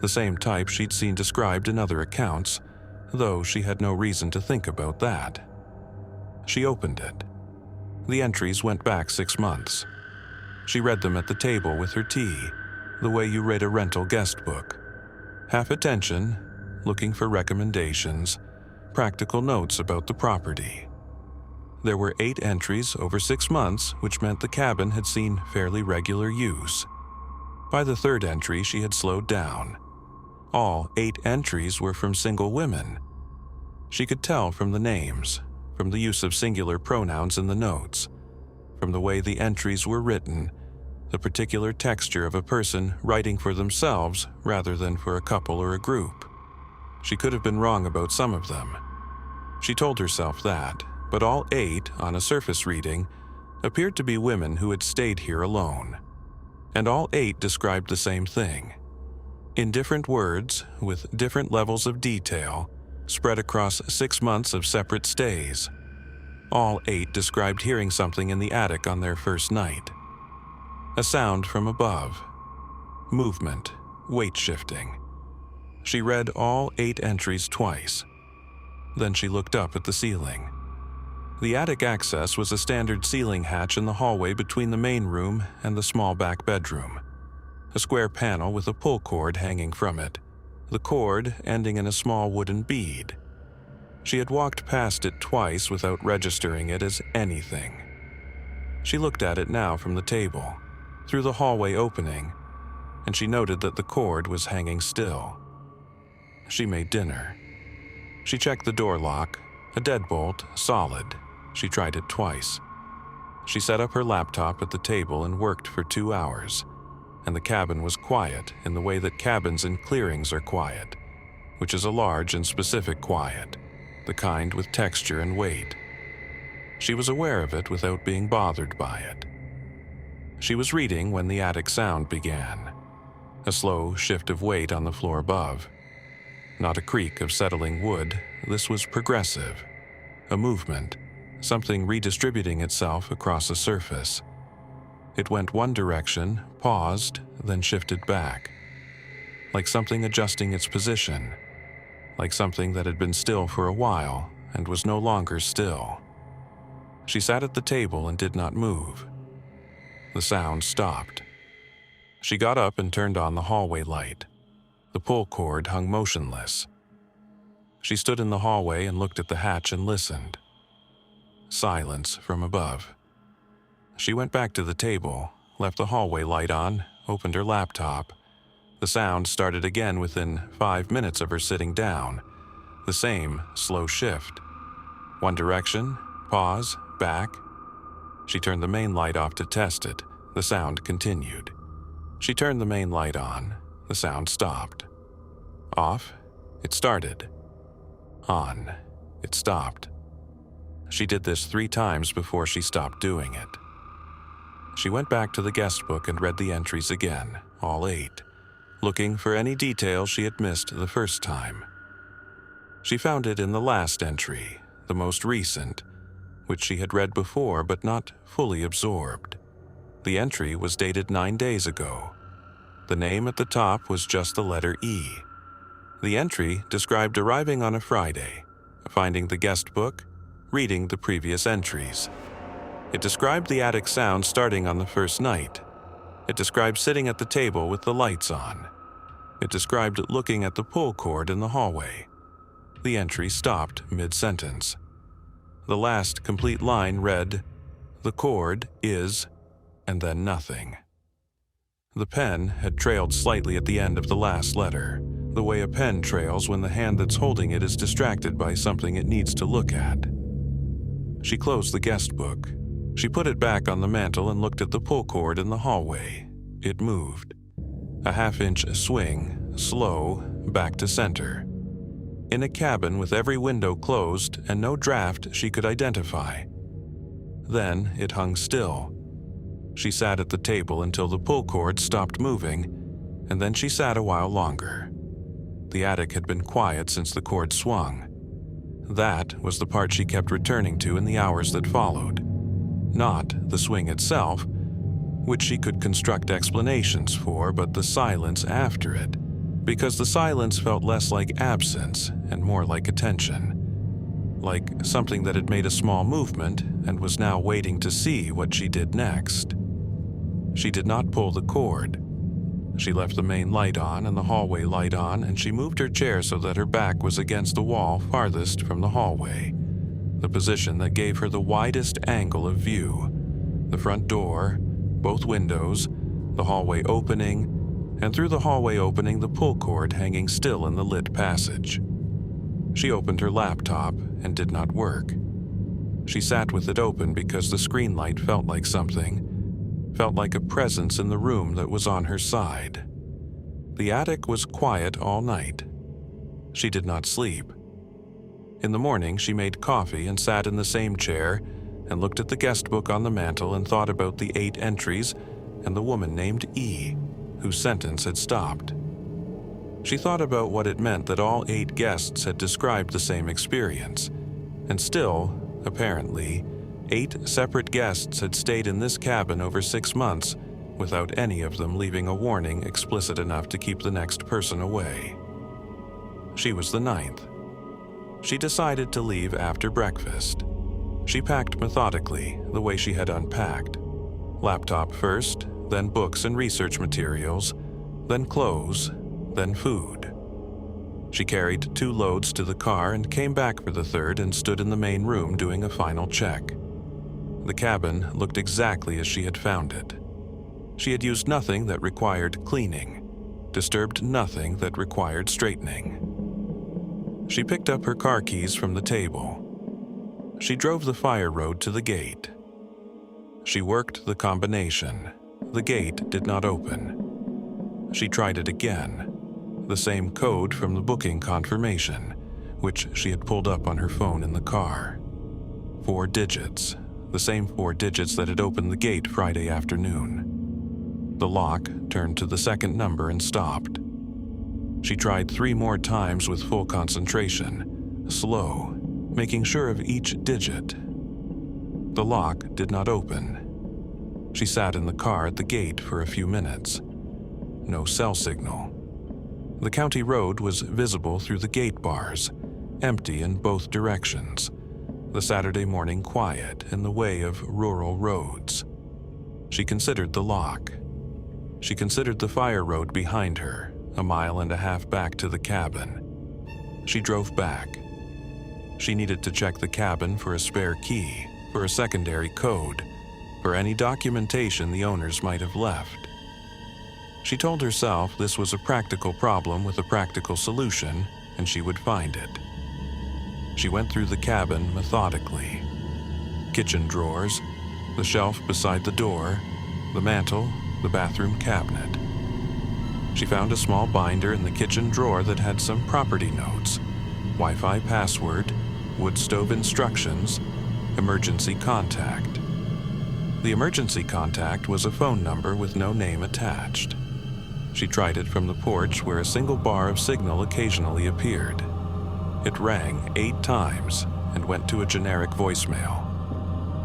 The same type she'd seen described in other accounts, though she had no reason to think about that. She opened it. The entries went back 6 months. She read them at the table with her tea, the way you read a rental guest book. Half attention, looking for recommendations, practical notes about the property. There were 8 entries over 6 months, which meant the cabin had seen fairly regular use. By the 3rd entry, she had slowed down. All 8 entries were from single women. She could tell from the names, from the use of singular pronouns in the notes, from the way the entries were written, the particular texture of a person writing for themselves rather than for a couple or a group. She could have been wrong about some of them. She told herself that, but all 8, on a surface reading, appeared to be women who had stayed here alone. And all 8 described the same thing. In different words, with different levels of detail, spread across 6 months of separate stays. All 8 described hearing something in the attic on their first night. A sound from above. Movement, weight shifting. She read all 8 entries twice. Then she looked up at the ceiling. The attic access was a standard ceiling hatch in the hallway between the main room and the small back bedroom. A square panel with a pull cord hanging from it, the cord ending in a small wooden bead. She had walked past it twice without registering it as anything. She looked at it now from the table, through the hallway opening, and she noted that the cord was hanging still. She made dinner. She checked the door lock, a deadbolt, solid. She tried it twice. She set up her laptop at the table and worked for 2 hours, and the cabin was quiet in the way that cabins in clearings are quiet, which is a large and specific quiet, the kind with texture and weight. She was aware of it without being bothered by it. She was reading when the attic sound began, a slow shift of weight on the floor above. Not a creak of settling wood, this was progressive, a movement, something redistributing itself across a surface. It went one direction, paused, then shifted back, like something adjusting its position, like something that had been still for a while and was no longer still. She sat at the table and did not move. The sound stopped. She got up and turned on the hallway light. The pull cord hung motionless. She stood in the hallway and looked at the hatch and listened. Silence from above. She went back to the table, left the hallway light on, opened her laptop. The sound started again within 5 minutes of her sitting down. The same slow shift. One direction, pause, back. She turned the main light off to test it. The sound continued. She turned the main light on. The sound stopped. Off. It started. On. It stopped. She did this 3 times before she stopped doing it. She went back to the guest book and read the entries again, all 8, looking for any detail she had missed the first time. She found it in the last entry, the most recent, which she had read before but not fully absorbed. The entry was dated 9 days ago. The name at the top was just the letter E. The entry described arriving on a Friday, finding the guest book, reading the previous entries. It described the attic sound starting on the first night. It described sitting at the table with the lights on. It described looking at the pull cord in the hallway. The entry stopped mid-sentence. The last complete line read, "The cord is," and then nothing. The pen had trailed slightly at the end of the last letter, the way a pen trails when the hand that's holding it is distracted by something it needs to look at. She closed the guest book. She put it back on the mantel and looked at the pull cord in the hallway. It moved. A half-inch swing, slow, back to center. In a cabin with every window closed and no draft she could identify. Then it hung still. She sat at the table until the pull cord stopped moving, and then she sat a while longer. The attic had been quiet since the cord swung. That was the part she kept returning to in the hours that followed. Not the swing itself, which she could construct explanations for, but the silence after it, because the silence felt less like absence and more like attention, like something that had made a small movement and was now waiting to see what she did next. She did not pull the cord. She left the main light on and the hallway light on, and she moved her chair so that her back was against the wall farthest from the hallway, the position that gave her the widest angle of view. The front door, both windows, the hallway opening, and through the hallway opening the pull cord hanging still in the lit passage. She opened her laptop and did not work. She sat with it open because the screen light felt like something, felt like a presence in the room that was on her side. The attic was quiet all night. She did not sleep. In the morning, she made coffee and sat in the same chair and looked at the guest book on the mantel and thought about the 8 entries and the woman named E, whose sentence had stopped. She thought about what it meant that all 8 guests had described the same experience, and still, apparently, 8 separate guests had stayed in this cabin over 6 months without any of them leaving a warning explicit enough to keep the next person away. She was the 9th. She decided to leave after breakfast. She packed methodically, the way she had unpacked. Laptop first, then books and research materials, then clothes, then food. She carried 2 loads to the car and came back for the 3rd and stood in the main room doing a final check. The cabin looked exactly as she had found it. She had used nothing that required cleaning, disturbed nothing that required straightening. She picked up her car keys from the table. She drove the fire road to the gate. She worked the combination. The gate did not open. She tried it again. The same code from the booking confirmation, which she had pulled up on her phone in the car. 4 digits, the same 4 digits that had opened the gate Friday afternoon. The lock turned to the second number and stopped. She tried 3 more times with full concentration, slow, making sure of each digit. The lock did not open. She sat in the car at the gate for a few minutes. No cell signal. The county road was visible through the gate bars, empty in both directions. The Saturday morning quiet in the way of rural roads. She considered the lock. She considered the fire road behind her, 1.5 miles back to the cabin. She drove back. She needed to check the cabin for a spare key, for a secondary code, for any documentation the owners might have left. She told herself this was a practical problem with a practical solution, and she would find it. She went through the cabin methodically. Kitchen drawers, the shelf beside the door, the mantel, the bathroom cabinet. She found a small binder in the kitchen drawer that had some property notes, Wi-Fi password, wood stove instructions, emergency contact. The emergency contact was a phone number with no name attached. She tried it from the porch where a single bar of signal occasionally appeared. It rang 8 times and went to a generic voicemail.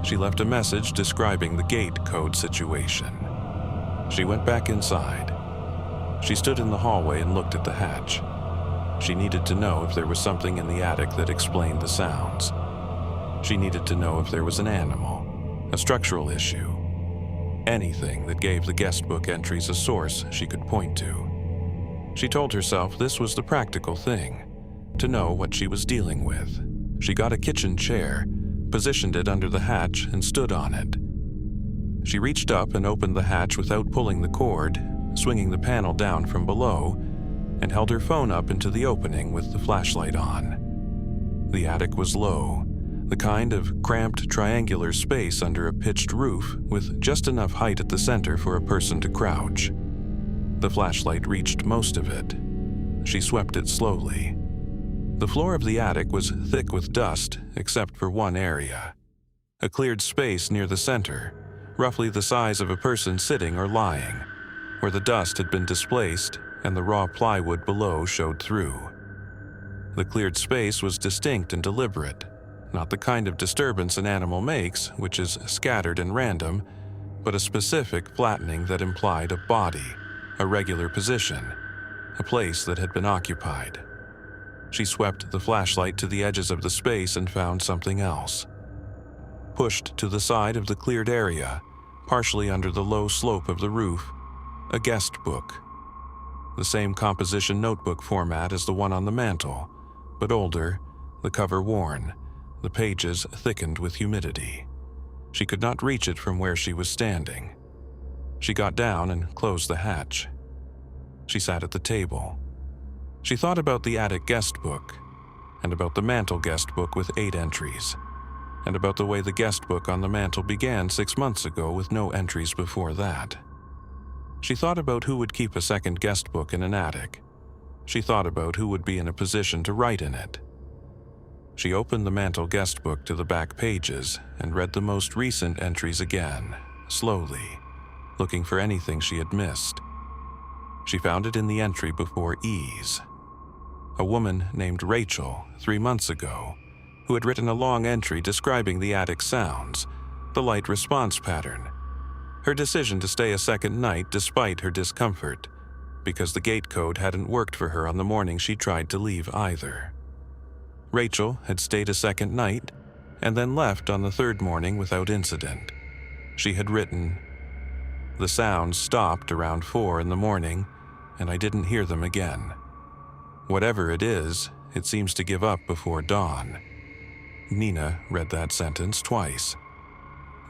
She left a message describing the gate code situation. She went back inside. She stood in the hallway and looked at the hatch. She needed to know if there was something in the attic that explained the sounds. She needed to know if there was an animal, a structural issue, anything that gave the guestbook entries a source she could point to. She told herself this was the practical thing, to know what she was dealing with. She got a kitchen chair, positioned it under the hatch, and stood on it. She reached up and opened the hatch without pulling the cord, swinging the panel down from below, and held her phone up into the opening with the flashlight on. The attic was low, the kind of cramped triangular space under a pitched roof with just enough height at the center for a person to crouch. The flashlight reached most of it. She swept it slowly. The floor of the attic was thick with dust except for one area. A cleared space near the center, roughly the size of a person sitting or lying, where the dust had been displaced and the raw plywood below showed through. The cleared space was distinct and deliberate, not the kind of disturbance an animal makes, which is scattered and random, but a specific flattening that implied a body, a regular position, a place that had been occupied. She swept the flashlight to the edges of the space and found something else. Pushed to the side of the cleared area, partially under the low slope of the roof, a guest book. The same composition notebook format as the one on the mantel, but older, the cover worn, the pages thickened with humidity. She could not reach it from where she was standing. She got down and closed the hatch. She sat at the table. She thought about the attic guest book, and about the mantel guest book with 8 entries, and about the way the guest book on the mantel began 6 months ago with no entries before that. She thought about who would keep a second guest book in an attic. She thought about who would be in a position to write in it. She opened the mantel guest book to the back pages and read the most recent entries again, slowly, looking for anything she had missed. She found it in the entry before E's. A woman named Rachel, 3 months ago, who had written a long entry describing the attic sounds, the light response pattern, her decision to stay a second night despite her discomfort, because the gate code hadn't worked for her on the morning she tried to leave either. Rachel had stayed a second night and then left on the 3rd morning without incident. She had written, "The sounds stopped around 4 in the morning, and I didn't hear them again. Whatever it is, it seems to give up before dawn." Nina read that sentence twice.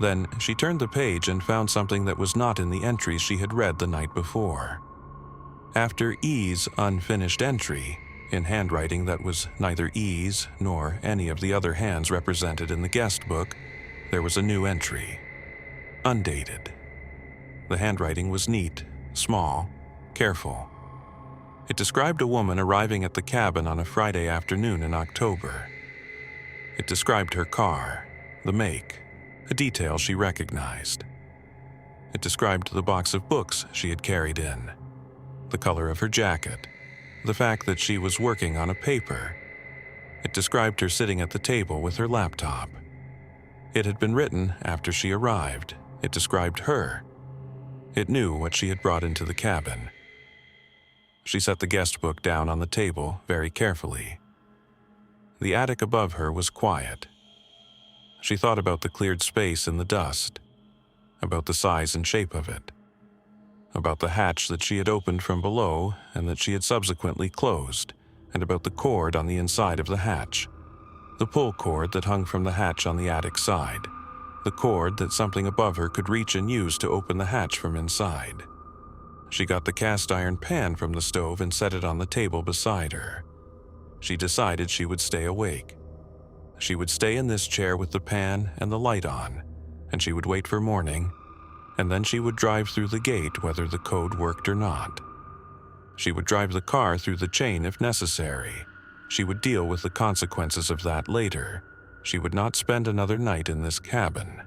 Then she turned the page and found something that was not in the entries she had read the night before. After E's unfinished entry, in handwriting that was neither E's nor any of the other hands represented in the guest book, there was a new entry. Undated. The handwriting was neat, small, careful. It described a woman arriving at the cabin on a Friday afternoon in October. It described her car, the make, a detail she recognized. It described the box of books she had carried in, the color of her jacket, the fact that she was working on a paper. It described her sitting at the table with her laptop. It had been written after she arrived. It described her. It knew what she had brought into the cabin. She set the guest book down on the table very carefully. The attic above her was quiet. She thought about the cleared space in the dust, about the size and shape of it, about the hatch that she had opened from below and that she had subsequently closed, and about the cord on the inside of the hatch, the pull cord that hung from the hatch on the attic side, the cord that something above her could reach and use to open the hatch from inside. She got the cast iron pan from the stove and set it on the table beside her. She decided she would stay awake. She would stay in this chair with the pan and the light on, and she would wait for morning, and then she would drive through the gate whether the code worked or not. She would drive the car through the chain if necessary. She would deal with the consequences of that later. She would not spend another night in this cabin.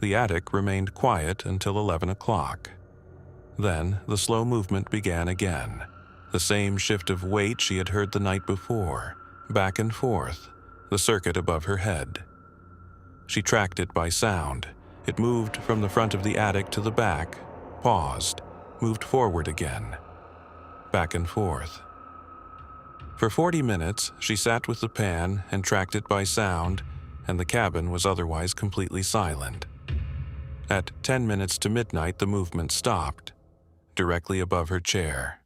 The attic remained quiet until 11 o'clock. Then the slow movement began again. The same shift of weight she had heard the night before, back and forth, the circuit above her head. She tracked it by sound. It moved from the front of the attic to the back, paused, moved forward again, back and forth. For 40 minutes, she sat with the pan and tracked it by sound, and the cabin was otherwise completely silent. At 10 minutes to midnight, the movement stopped, directly above her chair.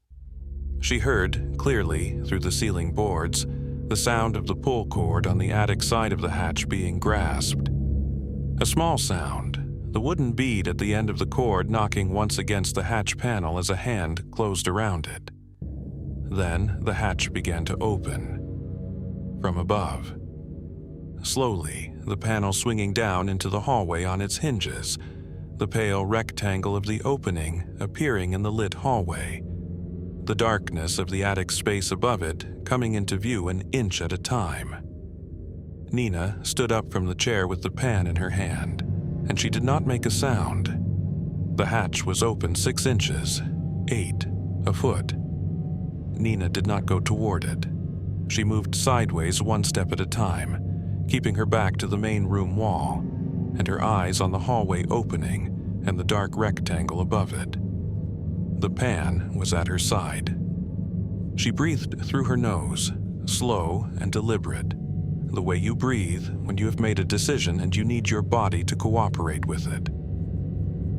She heard, clearly, through the ceiling boards, the sound of the pull cord on the attic side of the hatch being grasped. A small sound, the wooden bead at the end of the cord knocking once against the hatch panel as a hand closed around it. Then the hatch began to open. From above. Slowly, the panel swinging down into the hallway on its hinges, the pale rectangle of the opening appearing in the lit hallway, the darkness of the attic space above it coming into view an inch at a time. Nina stood up from the chair with the pan in her hand, and she did not make a sound. The hatch was open 6 inches, 8, a foot. Nina did not go toward it. She moved sideways 1 step at a time, keeping her back to the main room wall, and her eyes on the hallway opening and the dark rectangle above it. The pan was at her side. She breathed through her nose, slow and deliberate, the way you breathe when you have made a decision and you need your body to cooperate with it.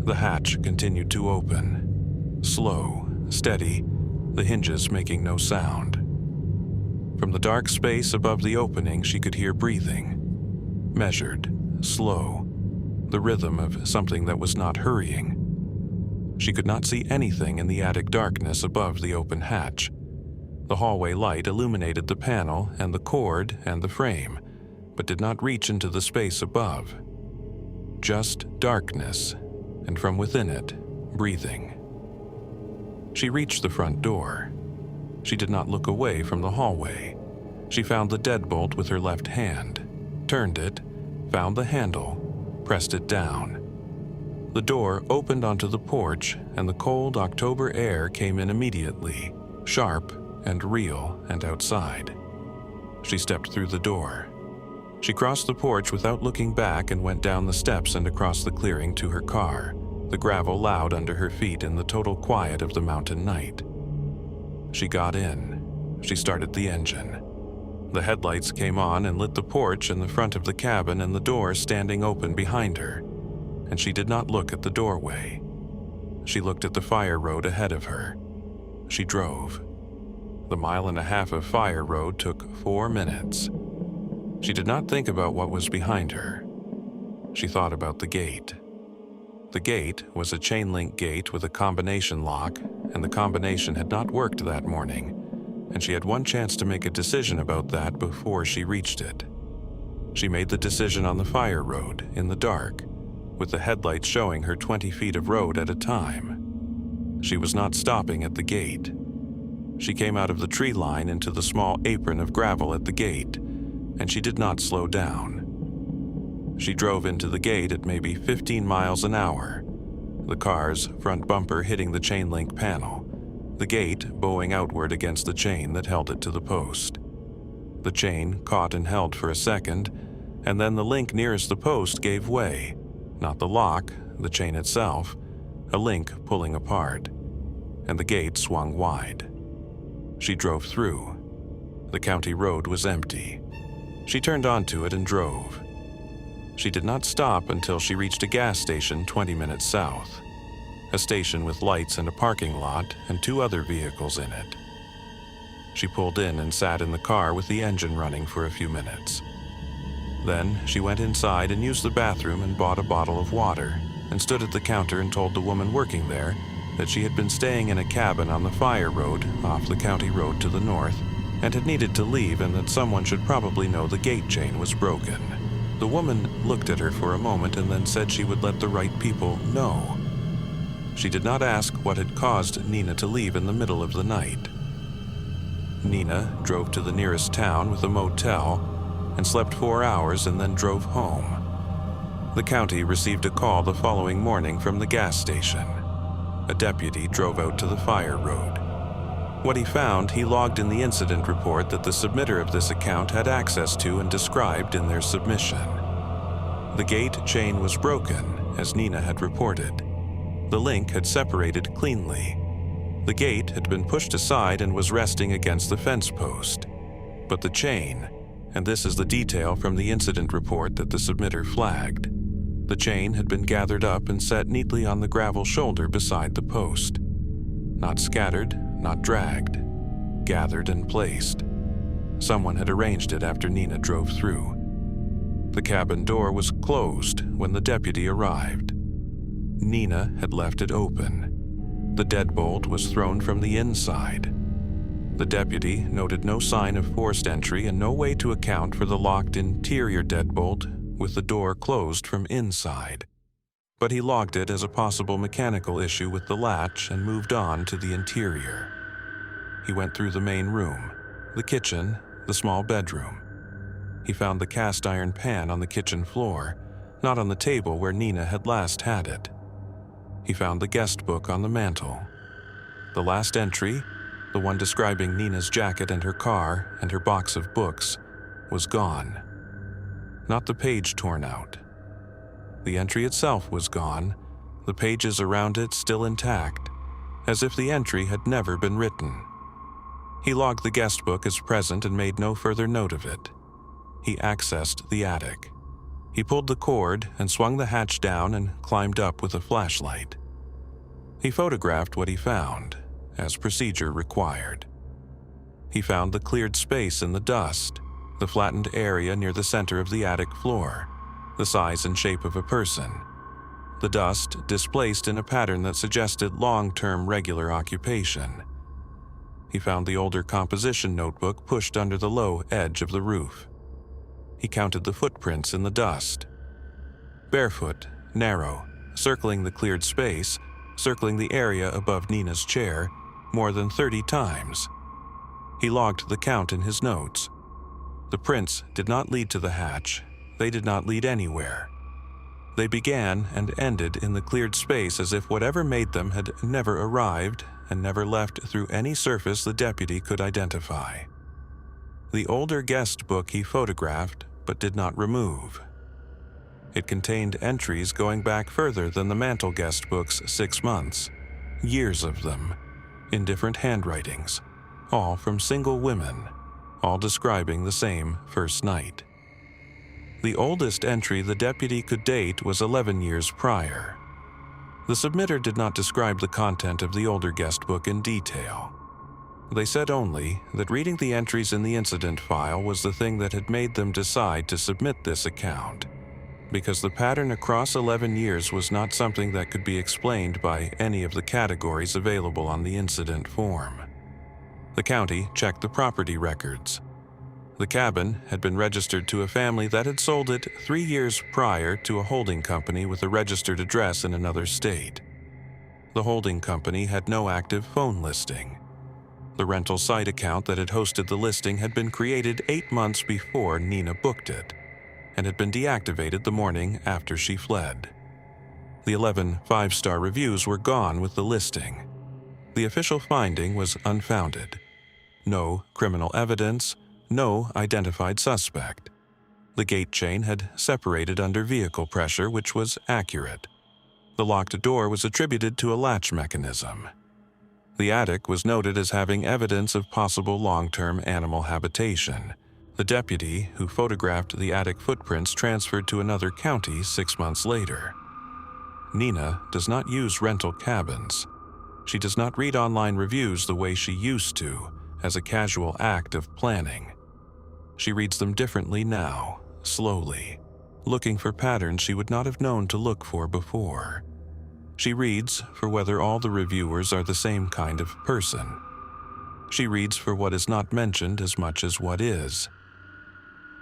The hatch continued to open, slow, steady, the hinges making no sound. From the dark space above the opening, she could hear breathing, measured, slow, the rhythm of something that was not hurrying. She could not see anything in the attic darkness above the open hatch. The hallway light illuminated the panel and the cord and the frame, but did not reach into the space above. Just darkness, and from within it, breathing. She reached the front door. She did not look away from the hallway. She found the deadbolt with her left hand, turned it, found the handle, pressed it down. The door opened onto the porch, and the cold October air came in immediately, sharp and real and outside. She stepped through the door. She crossed the porch without looking back and went down the steps and across the clearing to her car, the gravel loud under her feet in the total quiet of the mountain night. She got in. She started the engine. The headlights came on and lit the porch and the front of the cabin and the door standing open behind her, and she did not look at the doorway. She looked at the fire road ahead of her. She drove. The 1.5 miles of fire road took 4 minutes. She did not think about what was behind her. She thought about the gate. The gate was a chain-link gate with a combination lock, and the combination had not worked that morning, and she had one chance to make a decision about that before she reached it. She made the decision on the fire road, in the dark, with the headlights showing her 20 feet of road at a time. She was not stopping at the gate. She came out of the tree line into the small apron of gravel at the gate, and she did not slow down. She drove into the gate at maybe 15 miles an hour, the car's front bumper hitting the chain link panel, the gate bowing outward against the chain that held it to the post. The chain caught and held for a second, and then the link nearest the post gave way. Not the lock, the chain itself, a link pulling apart, and the gate swung wide. She drove through. The county road was empty. She turned onto it and drove. She did not stop until she reached a gas station 20 minutes south, a station with lights and a parking lot and 2 other vehicles in it. She pulled in and sat in the car with the engine running for a few minutes. Then she went inside and used the bathroom and bought a bottle of water and stood at the counter and told the woman working there that she had been staying in a cabin on the fire road off the county road to the north and had needed to leave and that someone should probably know the gate chain was broken. The woman looked at her for a moment and then said she would let the right people know. She did not ask what had caused Nina to leave in the middle of the night. Nina drove to the nearest town with a motel and slept 4 hours and then drove home. The county received a call the following morning from the gas station. A deputy drove out to the fire road. What he found, he logged in the incident report that the submitter of this account had access to and described in their submission. The gate chain was broken, as Nina had reported. The link had separated cleanly. The gate had been pushed aside and was resting against the fence post. But the chain, and this is the detail from the incident report that the submitter flagged, the chain had been gathered up and set neatly on the gravel shoulder beside the post. Not scattered, not dragged, gathered and placed. Someone had arranged it after Nina drove through. The cabin door was closed when the deputy arrived. Nina had left it open. The deadbolt was thrown from the inside. The deputy noted no sign of forced entry and no way to account for the locked interior deadbolt with the door closed from inside. But he logged it as a possible mechanical issue with the latch and moved on to the interior. He went through the main room, the kitchen, the small bedroom. He found the cast iron pan on the kitchen floor, not on the table where Nina had last had it. He found the guest book on the mantel. The last entry, the one describing Nina's jacket and her car and her box of books, was gone. Not the page torn out. The entry itself was gone, the pages around it still intact, as if the entry had never been written. He logged the guest book as present and made no further note of it. He accessed the attic. He pulled the cord and swung the hatch down and climbed up with a flashlight. He photographed what he found, as procedure required. He found the cleared space in the dust, the flattened area near the center of the attic floor, the size and shape of a person. The dust displaced in a pattern that suggested long-term regular occupation. He found the older composition notebook pushed under the low edge of the roof. He counted the footprints in the dust. Barefoot, narrow, circling the cleared space, circling the area above Nina's chair, more than 30 times. He logged the count in his notes. The prints did not lead to the hatch. They did not lead anywhere. They began and ended in the cleared space as if whatever made them had never arrived and never left through any surface the deputy could identify. The older guest book he photographed but did not remove. It contained entries going back further than the mantel guest book's 6 months, years of them, in different handwritings, all from single women, all describing the same first night. The oldest entry the deputy could date was 11 years prior. The submitter did not describe the content of the older guest book in detail. They said only that reading the entries in the incident file was the thing that had made them decide to submit this account, because the pattern across 11 years was not something that could be explained by any of the categories available on the incident form. The county checked the property records. The cabin had been registered to a family that had sold it 3 years prior to a holding company with a registered address in another state. The holding company had no active phone listing. The rental site account that had hosted the listing had been created 8 months before Nina booked it, and had been deactivated the morning after she fled. The 11 5-star reviews were gone with the listing. The official finding was unfounded. No criminal evidence, no identified suspect. The gate chain had separated under vehicle pressure, which was accurate. The locked door was attributed to a latch mechanism. The attic was noted as having evidence of possible long-term animal habitation. The deputy who photographed the attic footprints transferred to another county 6 months later. Nina does not use rental cabins. She does not read online reviews the way she used to, as a casual act of planning. She reads them differently now, slowly, looking for patterns she would not have known to look for before. She reads for whether all the reviewers are the same kind of person. She reads for what is not mentioned as much as what is.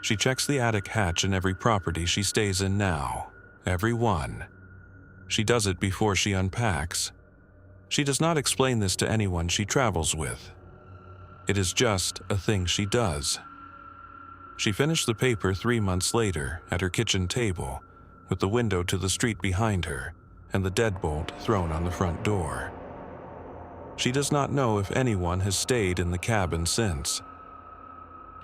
She checks the attic hatch in every property she stays in now, every one. She does it before she unpacks. She does not explain this to anyone she travels with. It is just a thing she does. She finished the paper 3 months later at her kitchen table, with the window to the street behind her and the deadbolt thrown on the front door. She does not know if anyone has stayed in the cabin since.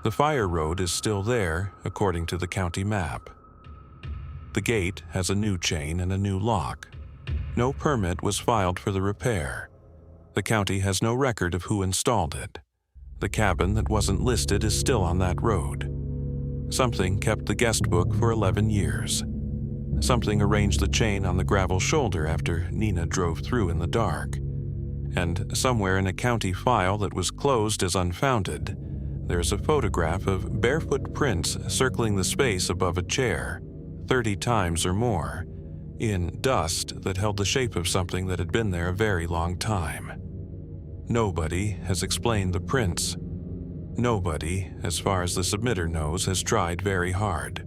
The fire road is still there, according to the county map. The gate has a new chain and a new lock. No permit was filed for the repair. The county has no record of who installed it. The cabin that wasn't listed is still on that road. Something kept the guest book for 11 years. Something arranged the chain on the gravel shoulder after Nina drove through in the dark. And somewhere in a county file that was closed as unfounded, there's a photograph of barefoot prints circling the space above a chair, 30 times or more, in dust that held the shape of something that had been there a very long time. Nobody has explained the prints. Nobody, as far as the submitter knows, has tried very hard.